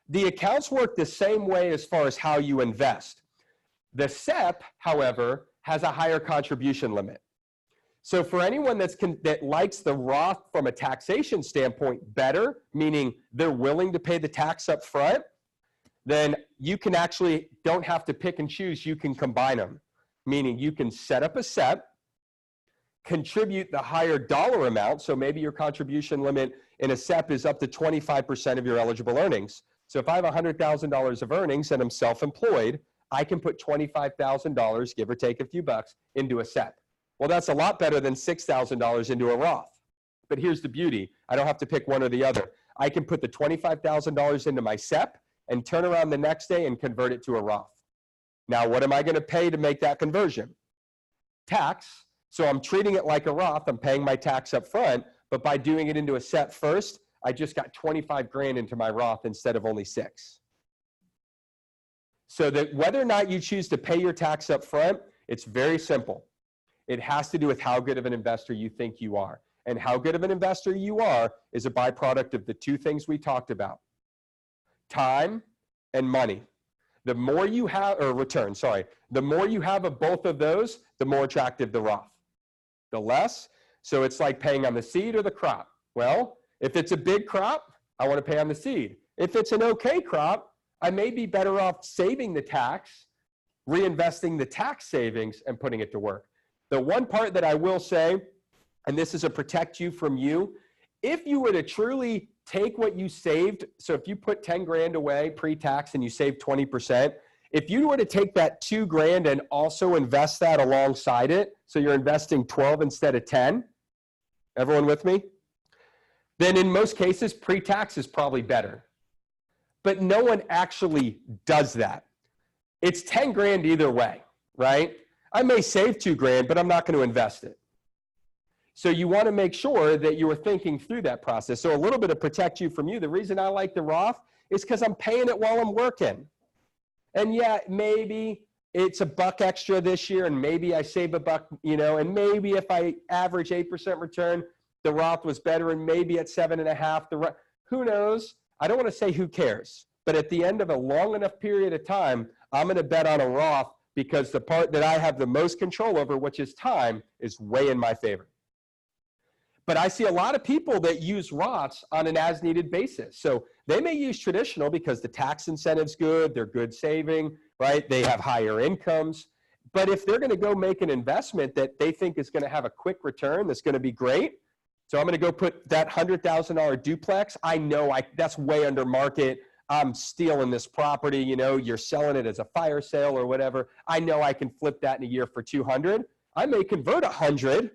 The accounts work the same way as far as how you invest. The SEP, however, has a higher contribution limit. So for anyone that likes the Roth from a taxation standpoint better, meaning they're willing to pay the tax up front, then you can actually don't have to pick and choose. You can combine them, meaning you can set up a SEP, contribute the higher dollar amount. So maybe your contribution limit in a SEP is up to 25% of your eligible earnings. So if I have $100,000 of earnings and I'm self-employed, I can put $25,000, give or take a few bucks, into a SEP. Well, that's a lot better than $6,000 into a Roth. But here's the beauty. I don't have to pick one or the other. I can put the $25,000 into my SEP and turn around the next day and convert it to a Roth. Now, what am I going to pay to make that conversion? Tax. So I'm treating it like a Roth. I'm paying my tax up front, but by doing it into a SEP first, I just got 25 grand into my Roth instead of only 6. So that whether or not you choose to pay your tax up front, it's very simple. It has to do with how good of an investor you think you are. And how good of an investor you are is a byproduct of the 2 things we talked about: time and money. The more you have, or return, sorry, the more you have of both of those, the more attractive the Roth. The less, so it's like paying on the seed or the crop. Well, if it's a big crop, I want to pay on the seed. If it's an okay crop, I may be better off saving the tax, reinvesting the tax savings, and putting it to work. The one part that I will say, and this is a protect you from you, if you were to truly take what you saved, so if you put 10 grand away pre-tax and you save 20%, if you were to take that 2 grand and also invest that alongside it, so you're investing 12 instead of 10, everyone with me? Then in most cases, pre-tax is probably better. But no one actually does that. It's 10 grand either way, right? I may save 2 grand, but I'm not going to invest it. So you want to make sure that you are thinking through that process. So a little bit of protect you from you. The reason I like the Roth is because I'm paying it while I'm working. And yeah, maybe it's $1 extra this year, and maybe I save $1, you know, and maybe if I average 8% return, the Roth was better, and maybe at 7.5, who knows? I don't want to say who cares, but at the end of a long enough period of time, I'm going to bet on a Roth because the part that I have the most control over, which is time, is way in my favor. But I see a lot of people that use Roths on an as-needed basis. So they may use traditional because the tax incentive's good, they're good saving, right? They have higher incomes. But if they're going to go make an investment that they think is going to have a quick return that's going to be great, so I'm going to go put that $100,000 duplex, I know that's way under market. I'm stealing this property, you know, you're selling it as a fire sale or whatever. I know I can flip that in a year for 200. I may convert 100,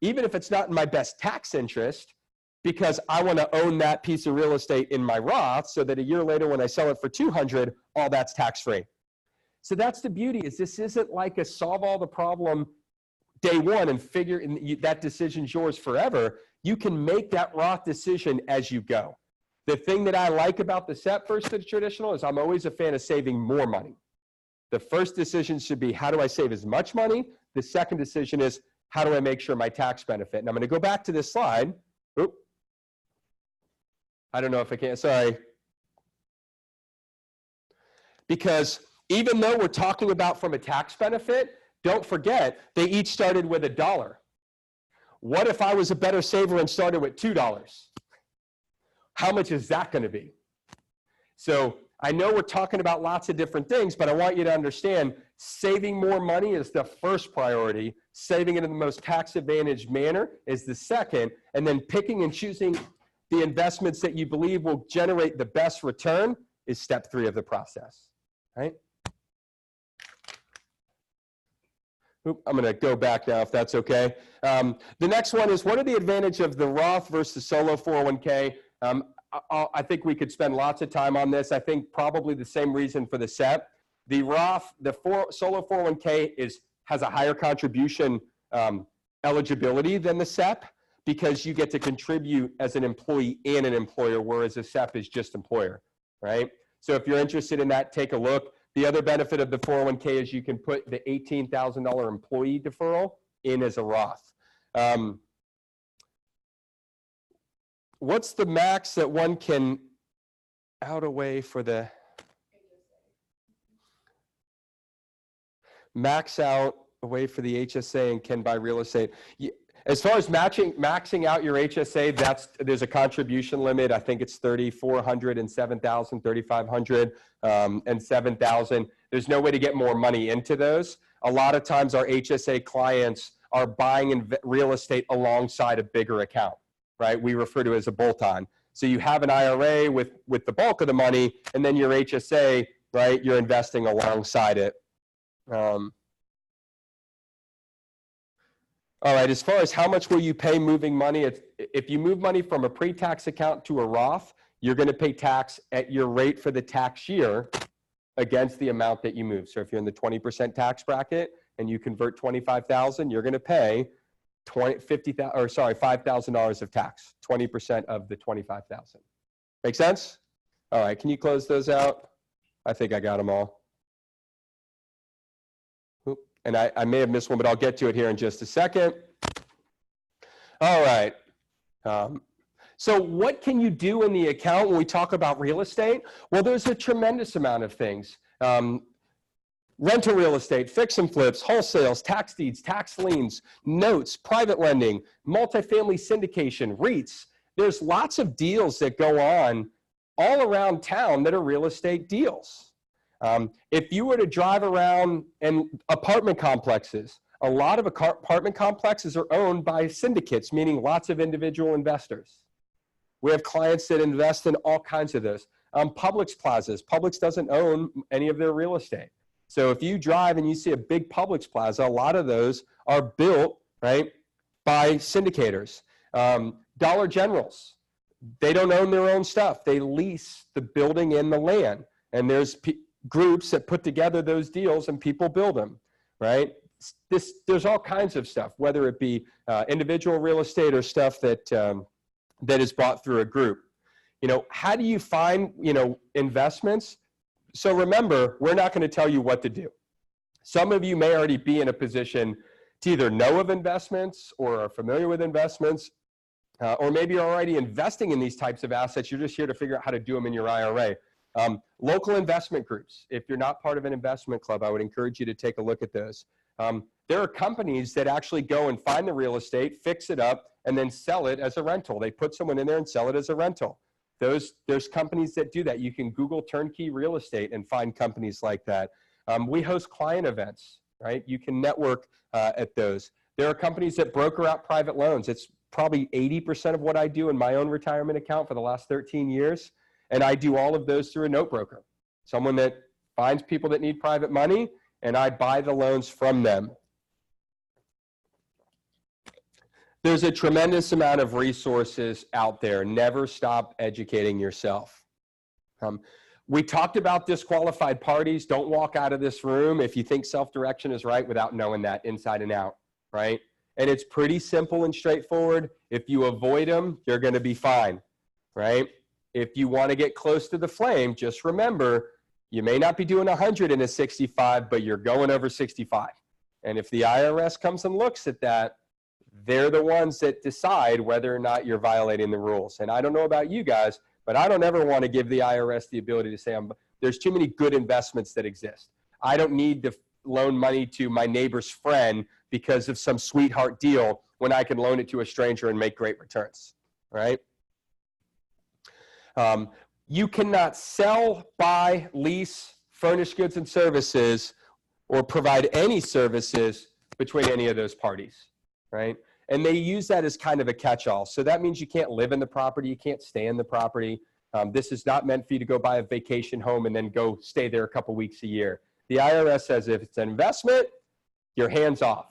even if it's not in my best tax interest, because I want to own that piece of real estate in my Roth so that a year later when I sell it for 200, all that's tax-free. So that's the beauty, is this isn't like a solve all the problem day one and figure that decision's yours forever. You can make that Roth decision as you go. The thing that I like about the SEP versus the traditional is I'm always a fan of saving more money. The first decision should be, how do I save as much money? The second decision is, how do I make sure my tax benefit? And I'm going to go back to this slide. Oop. I don't know if I can, sorry. Because even though we're talking about from a tax benefit, don't forget, they each started with $1. What if I was a better saver and started with $2? How much is that going to be? So I know we're talking about lots of different things, but I want you to understand saving more money is the first priority. Saving it in the most tax-advantaged manner is the second. And then picking and choosing the investments that you believe will generate the best return is step 3 of the process, right? Oop, I'm going to go back now if that's okay. The next one is, what are the advantages of the Roth versus solo 401k? I think we could spend lots of time on this. I think probably the same reason for the SEP. The Roth, solo 401k has a higher contribution eligibility than the SEP because you get to contribute as an employee and an employer, whereas a SEP is just employer, right? So if you're interested in that, take a look. The other benefit of the 401k is you can put the $18,000 employee deferral in as a Roth. What's the max that one can out away for the max out away for the HSA and can buy real estate? As far as maxing out your HSA, there's a contribution limit. I think it's $3,400 and $7,000, $3,500 and $7,000. There's no way to get more money into those. A lot of times our HSA clients are buying in real estate alongside a bigger account, right? We refer to it as a bolt-on. So you have an IRA with the bulk of the money, and then your HSA, right, you're investing alongside it. All right, as far as how much will you pay moving money, if you move money from a pre-tax account to a Roth, you're going to pay tax at your rate for the tax year against the amount that you move. So if you're in the 20% tax bracket and you convert $25,000, you're going to pay $5,000 of tax, 20% of the $25,000. Make sense? All right, can you close those out? I think I got them all. And I may have missed one, but I'll get to it here in just a second. All right. So what can you do in the account when we talk about real estate? Well, there's a tremendous amount of things. Rental real estate, fix and flips, wholesales, tax deeds, tax liens, notes, private lending, multifamily syndication, REITs. There's lots of deals that go on all around town that are real estate deals. If you were to drive around in apartment complexes, a lot of apartment complexes are owned by syndicates, meaning lots of individual investors. We have clients that invest in all kinds of those. Publix plazas, Publix doesn't own any of their real estate. So if you drive and you see a big Publix plaza, a lot of those are built, right, by syndicators. Dollar Generals, they don't own their own stuff. They lease the building and the land. And there's groups that put together those deals and people build them, right? There's all kinds of stuff, whether it be individual real estate or stuff that, that is bought through a group. You know, how do you find, you know, investments? So remember, we're not going to tell you what to do. Some of you may already be in a position to either know of investments or are familiar with investments, or maybe you're already investing in these types of assets. You're just here to figure out how to do them in your IRA. Local investment groups. If you're not part of an investment club, I would encourage you to take a look at those. There are companies that actually go and find the real estate, fix it up, and then sell it as a rental. They put someone in there and sell it as a rental. There's companies that do that. You can Google turnkey real estate and find companies like that. We host client events, right? You can network at those. There are companies that broker out private loans. It's probably 80% of what I do in my own retirement account for the last 13 years. And I do all of those through a note broker, someone that finds people that need private money, and I buy the loans from them. There's a tremendous amount of resources out there. Never stop educating yourself. We talked about disqualified parties. Don't walk out of this room if you think self-direction is right without knowing that inside and out, right? And it's pretty simple and straightforward. If you avoid them, you're going to be fine, right? If you want to get close to the flame, just remember, you may not be doing 100 in a 65, but you're going over 65. And if the IRS comes and looks at that, they're the ones that decide whether or not you're violating the rules. And I don't know about you guys, but I don't ever want to give the IRS the ability to say, there's too many good investments that exist. I don't need to loan money to my neighbor's friend because of some sweetheart deal when I can loan it to a stranger and make great returns, right? You cannot sell, buy, lease, furnish goods and services, or provide any services between any of those parties, right? And they use that as kind of a catch-all. So that means you can't live in the property, you can't stay in the property. This is not meant for you to go buy a vacation home and then go stay there a couple weeks a year. The IRS says if it's an investment, you're hands off,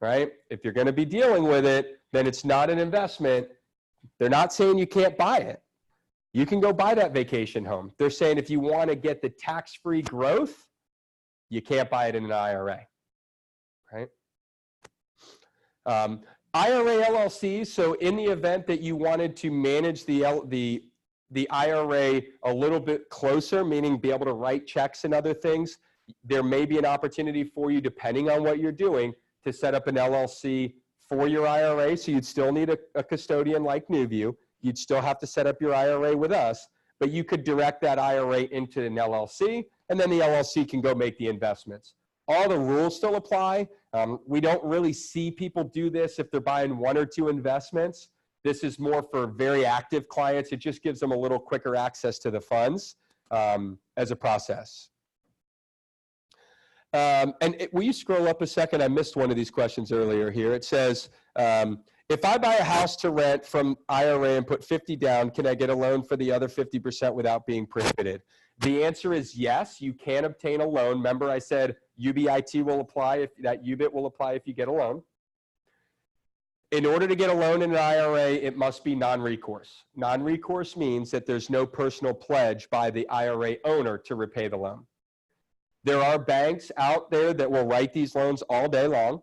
right? If you're going to be dealing with it, then it's not an investment. They're not saying you can't buy it. You can go buy that vacation home. They're saying if you want to get the tax-free growth, you can't buy it in an IRA, right? IRA LLCs, so in the event that you wanted to manage the IRA a little bit closer, meaning be able to write checks and other things, there may be an opportunity for you, depending on what you're doing, to set up an LLC for your IRA. So you'd still need a custodian like NewView. You'd still have to set up your IRA with us, but you could direct that IRA into an LLC, and then the LLC can go make the investments. All the rules still apply. We don't really see people do this if they're buying one or two investments. This is more for very active clients. It just gives them a little quicker access to the funds as a process. Will you scroll up a second? I missed one of these questions earlier here. It says, if I buy a house to rent from IRA and put 50 down, can I get a loan for the other 50% without being prohibited? The answer is yes, you can obtain a loan. Remember I said UBIT will apply, if that UBIT will apply if you get a loan. In order to get a loan in an IRA, it must be non-recourse. Non-recourse means that there's no personal pledge by the IRA owner to repay the loan. There are banks out there that will write these loans all day long.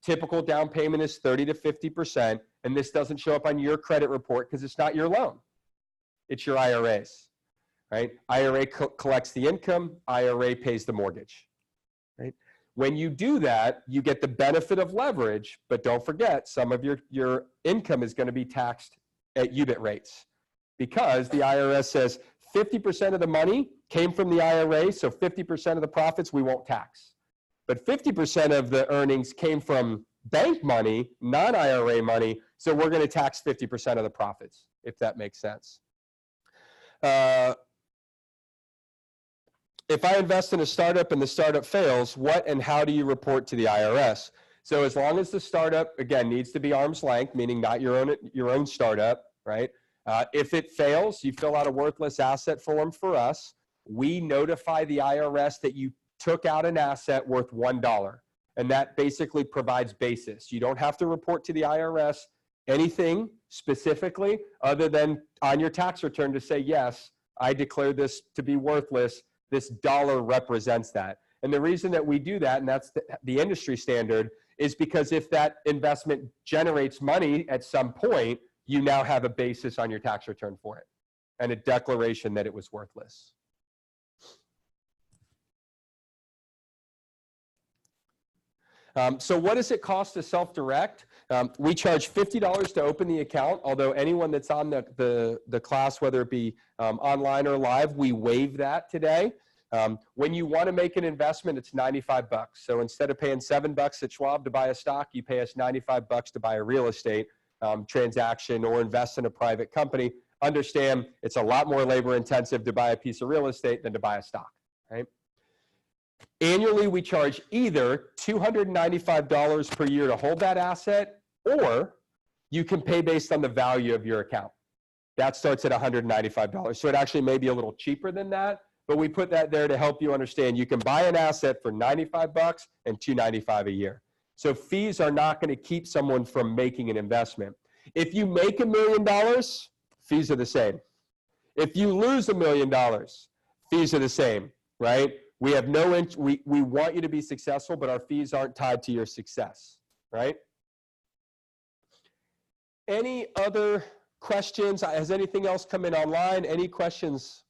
Typical down payment is 30 to 50%, and this doesn't show up on your credit report because it's not your loan. It's your IRA's, right? IRA collects the income, IRA pays the mortgage, right? When you do that, you get the benefit of leverage, but don't forget, some of your income is going to be taxed at UBIT rates, because the IRS says 50% of the money came from the IRA, so 50% of the profits we won't tax. But 50% of the earnings came from bank money, non-IRA money, so we're going to tax 50% of the profits, if that makes sense. If I invest in a startup and the startup fails, what and how do you report to the IRS? So as long as the startup, again, needs to be arm's length, meaning not your own startup, right? If it fails, you fill out a worthless asset form for us. We notify the IRS that you took out an asset worth $1. And that basically provides basis. You don't have to report to the IRS anything specifically other than on your tax return to say, yes, I declare this to be worthless. This dollar represents that. And the reason that we do that, and that's the industry standard, is because if that investment generates money at some point, you now have a basis on your tax return for it and a declaration that it was worthless. So what does it cost to self-direct? We charge $50 to open the account, although anyone that's on the class, whether it be online or live, we waive that today. When you want to make an investment, it's 95 bucks. So instead of paying $7 at Schwab to buy a stock, you pay us 95 bucks to buy a real estate transaction or invest in a private company. Understand, it's a lot more labor intensive to buy a piece of real estate than to buy a stock, right? Annually, we charge either $295 per year to hold that asset, or you can pay based on the value of your account. That starts at $195. So it actually may be a little cheaper than that, but we put that there to help you understand you can buy an asset for 95 bucks and $295 a year. So fees are not going to keep someone from making an investment. If you make $1 million, fees are the same. If you lose $1 million, fees are the same, right? We have we want you to be successful, but our fees aren't tied to your success, right? Any other questions? Has anything else come in online? Any questions?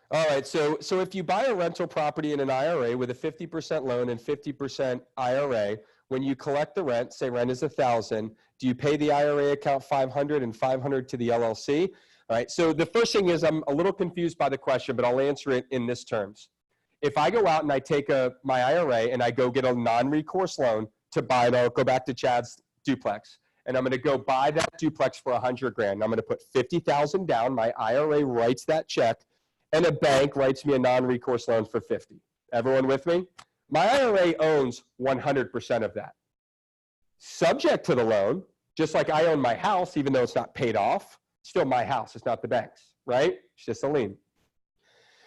All right, so if you buy a rental property in an IRA with a 50% loan and 50% IRA, when you collect the rent, say rent is $1,000, do you pay the IRA account $500 and $500 to the LLC? All right, so the first thing is I'm a little confused by the question, but I'll answer it in this terms. If I go out and I take my IRA and I go get a non-recourse loan to buy it, I'll go back to Chad's duplex, and I'm going to go buy that duplex for $100 grand. I'm going to put $50,000 down. My IRA writes that check, and a bank writes me a non-recourse loan for $50,000. Everyone with me? My IRA owns 100% of that. Subject to the loan, just like I own my house, even though it's not paid off, it's still my house. It's not the bank's, right? It's just a lien.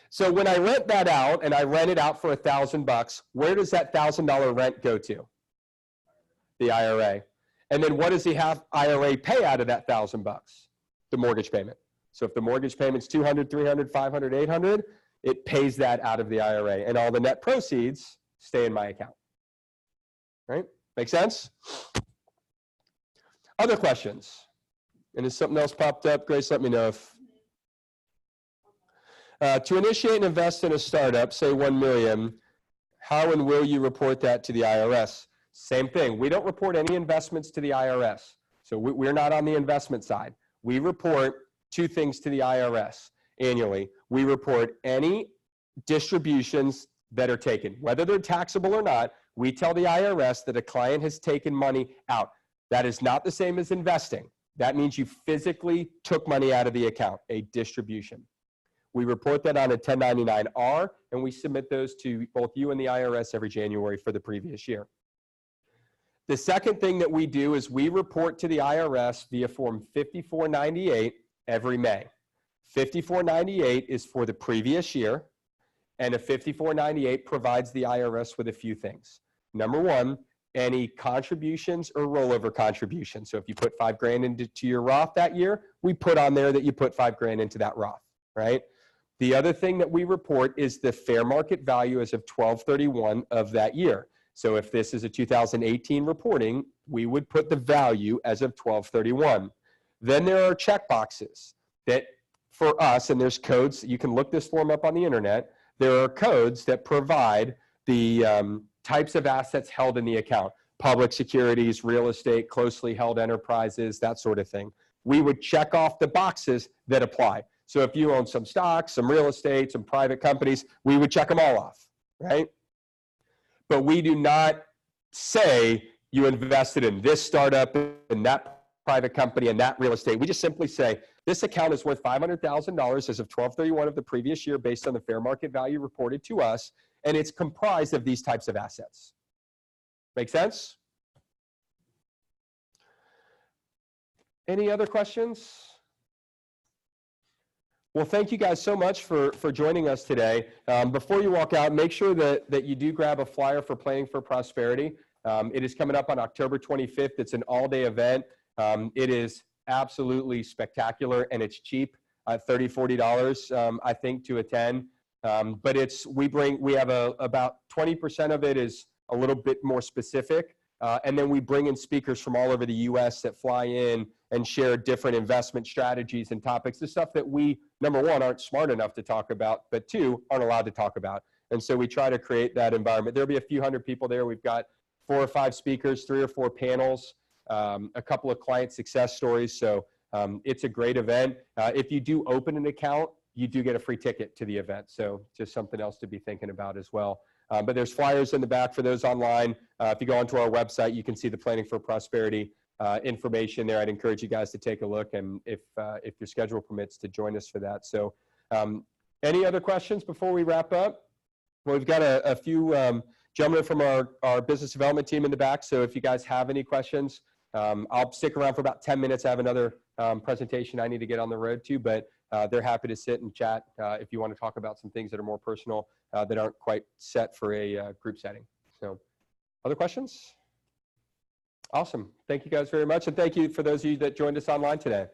So when I rent that out, and I rent it out for $1,000, where does that $1,000 rent go to? The IRA. And then what does the IRA pay out of that $1,000? The mortgage payment. So if the mortgage payment's $200, $300, $500, $800, it pays that out of the IRA, and all the net proceeds stay in my account. Right? Make sense? Other questions? And if something else popped up, Grace, let me know if. To initiate and invest in a startup, say $1 million, how and will you report that to the IRS? Same thing. We don't report any investments to the IRS. So we're not on the investment side. We report two things to the IRS annually. We report any distributions that are taken, whether they're taxable or not. We tell the IRS that a client has taken money out. That is not the same as investing. That means you physically took money out of the account, a distribution. We report that on a 1099-R, and we submit those to both you and the IRS every January for the previous year. The second thing that we do is we report to the IRS via Form 5498 every May. 5498 is for the previous year, and a 5498 provides the IRS with a few things. Number one, any contributions or rollover contributions. So if you put $5 grand into your Roth that year, we put on there that you put $5 grand into that Roth, right? The other thing that we report is the fair market value as of 12/31 of that year. So if this is a 2018 reporting, we would put the value as of 12/31. Then there are check boxes that for us, and there's codes, you can look this form up on the internet, there are codes that provide the types of assets held in the account. public securities, real estate, closely held enterprises, that sort of thing. We would check off the boxes that apply. So if you own some stocks, some real estate, some private companies, we would check them all off, right? But we do not say you invested in this startup, in that private company, and that real estate. We just simply say, this account is worth $500,000 as of 12/31 of the previous year based on the fair market value reported to us, and it's comprised of these types of assets. Make sense? Any other questions? Well, thank you guys so much for joining us today. Before you walk out, make sure that you do grab a flyer for Planning for Prosperity. It is coming up on October 25th. It's an all-day event. It is absolutely spectacular, and it's cheap at $30, $40, I think, to attend. But we have about 20% of it is a little bit more specific. And then we bring in speakers from all over the US that fly in and share different investment strategies and topics, the stuff that we, number one, aren't smart enough to talk about, but two, aren't allowed to talk about. And so we try to create that environment. There'll be a few hundred people there. We've got 4 or 5 speakers, 3 or 4 panels, a couple of client success stories. So it's a great event. If you do open an account, you do get a free ticket to the event. So just something else to be thinking about as well. But there's flyers in the back for those online. If you go onto our website, you can see the Planning for Prosperity information there. I'd encourage you guys to take a look, and if your schedule permits, to join us for that. So any other questions before we wrap up? Well, we've got a few gentlemen from our business development team in the back, so if you guys have any questions, I'll stick around for about 10 minutes. I have another presentation I need to get on the road to, but they're happy to sit and chat if you want to talk about some things that are more personal that aren't quite set for a group setting. So other questions? Awesome. Thank you guys very much. And thank you for those of you that joined us online today.